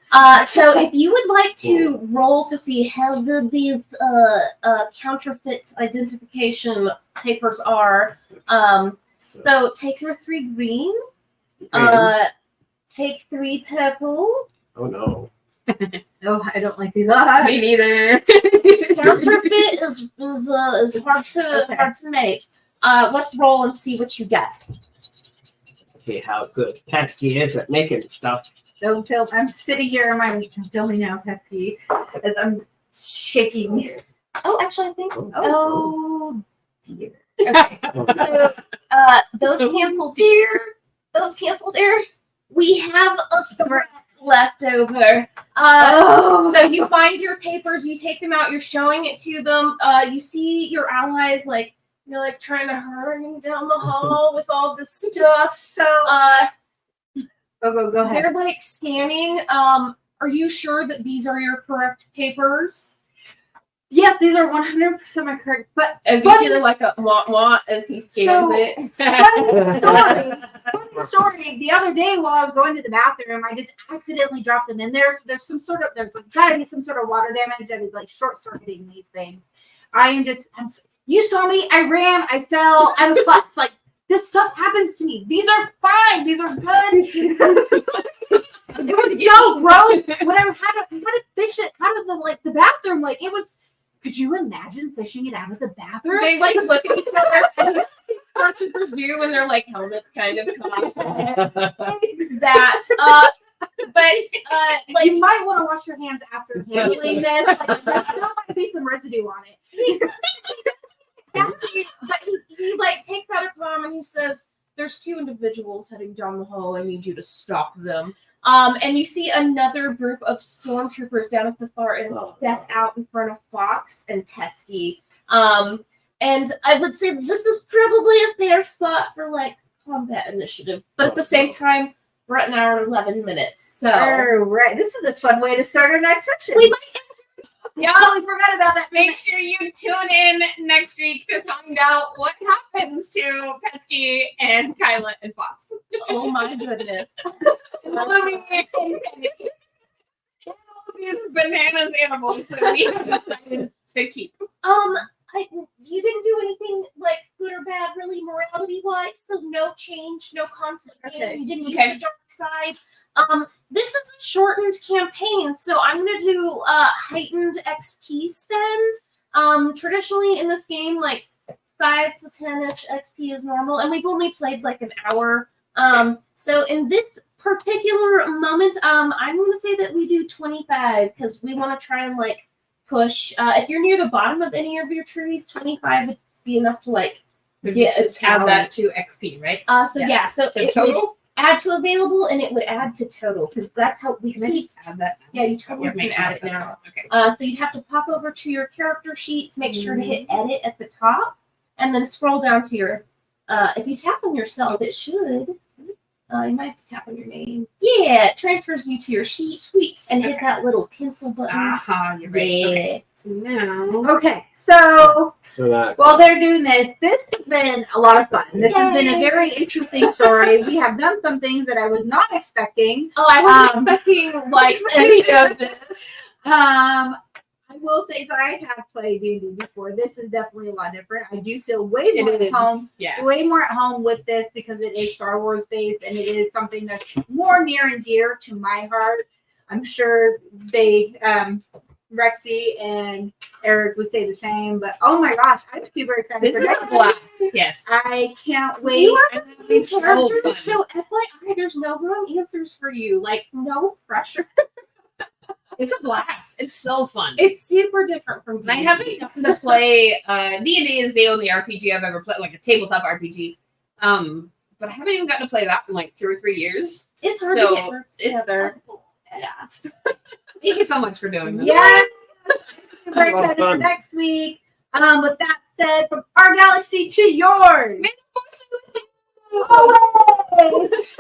So if you would like to roll to see how good these counterfeit identification papers are, so take your 3 green, take 3 purple. oh no. Oh, I don't like these odds. Me neither. Counterfeit is hard to make. Let's roll and see what you get. Okay, how good Pesky is at making stuff. Don't tell. I'm sitting here in my. Don't tell me now, Pesky, as I'm shaking. Oh, actually, I think. Oh dear. Okay. So those canceled here. Those canceled there. We have a threat left over. So you find your papers, you take them out, you're showing it to them. You see your allies like you're like trying to hurry down the hall with all this stuff. So, go ahead. They're like scanning. Are you sure that these are your correct papers? Yes, these are 100% my correct. But As you funny, hear like a wah as he scans So- it. funny story. The other day while I was going to the bathroom, I just accidentally dropped them in there. So there's gotta be some sort of water damage that is like short circuiting these things. You saw me. I ran. I fell. I'm a klutz. Like this stuff happens to me. These are fine. These are good. It was so gross when I had to fish it out of the bathroom. Like it was. Could you imagine fishing it out of the bathroom? They like look at each other and stormtroopers do when their like helmets kind of come off. It's that. Like you might want to wash your hands after handling this. Like, there still might be some residue on it. but he like takes out a comm and he says, "There's 2 individuals heading down the hall. I need you to stop them." And you see another group of stormtroopers down at the far end step out in front of Fox and Pesky. And I would say this is probably a fair spot for like combat initiative, but at the same time, We're at an hour and 11 minutes. So All right. This is a fun way to start our next session. we might Yeah. totally forgot about that. Make sure you tune in next week to find out what happens to Pesky and Kyla and Fox. oh my goodness. Louie and Penny. And all these bananas animals that we have decided to keep. You didn't do anything like good or bad, really, morality wise. So no change, no conflict. Okay. You didn't use Okay. the dark side. This is a shortened campaign, so I'm gonna do heightened XP spend. Traditionally in this game, like 5 to 10-ish XP is normal, and we've only played like an hour. So in this particular moment, I'm gonna say that we do 25 because we want to try and like push. If you're near the bottom of any of your trees, 25 would be enough to like get a Just add that talent. to XP, right? So so To it would total? add to available, and it would add to total because that's how we Can I keep. just add that? Yeah, you totally That would can make add more it sense. now. Okay. So you'd have to pop over to your character sheets, make sure to hit edit at the top, and then scroll down to your. If you tap on yourself, it should. You might have to tap on your name. Yeah, it transfers you to your sheet. Sweet. And hit that little pencil button. Aha, you're right. Yeah. Okay. So now. Okay, so So that while they're doing this has been a lot of fun. This has been a Yay. very interesting story. We have done some things that I was not expecting. Oh, I wasn't expecting like any of this. I will say, so I have played D&D before. This is definitely a lot different. I do feel way more It at is. home, Yeah. way more at home with this because it is Star Wars based and it is something that's more near and dear to my heart. I'm sure they, Rexy and Eric would say the same, but oh my gosh, I'm super excited This for is next a week. blast. Yes. I can't wait. You are I'm the having so characters, fun. so FYI, there's no wrong answers for you. Like, no pressure. It's a blast. It's so fun. It's super different from And I D&D. haven't gotten to play D&D is the only RPG I've ever played, like a tabletop RPG. But I haven't even gotten to play that in like 2 or 3 years. It's hard So, to get work it's- together. Yes. Thank you so much for doing this. Yes. Super Had a lot of excited for fun. next week. With that said, from our galaxy to yours. Always.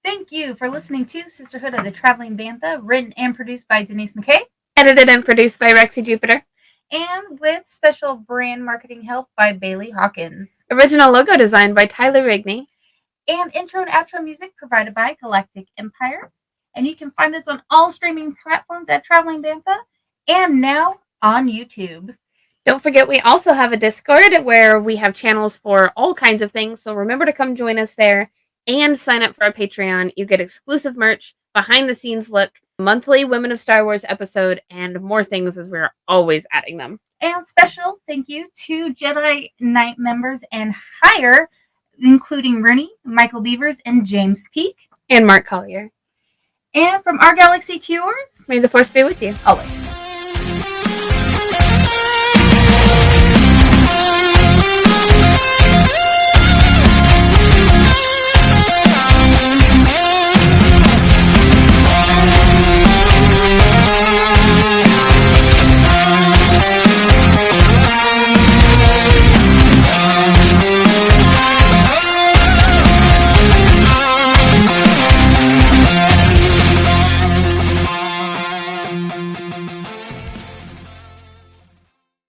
Thank you for listening to Sisterhood of the Traveling Bantha, written and produced by Denise McKay, Edited and produced by Rexy Jupiter. and with special brand marketing help by Bailey Hawkins. Original logo designed by Tyler Rigney. And intro and outro music provided by Galactic Empire. And you can find us on all streaming platforms at Traveling Bantha and now on YouTube. Don't forget, we also have a Discord where we have channels for all kinds of things. So remember to come join us there and sign up for our Patreon. You get exclusive merch, behind the scenes look, monthly Women of Star Wars episode, and more things as we're always adding them. And special thank you to Jedi Knight members and higher, including Rooney, Michael Beavers, and James Peak. And Mark Collier. And from our galaxy to yours, May the Force be with you. always.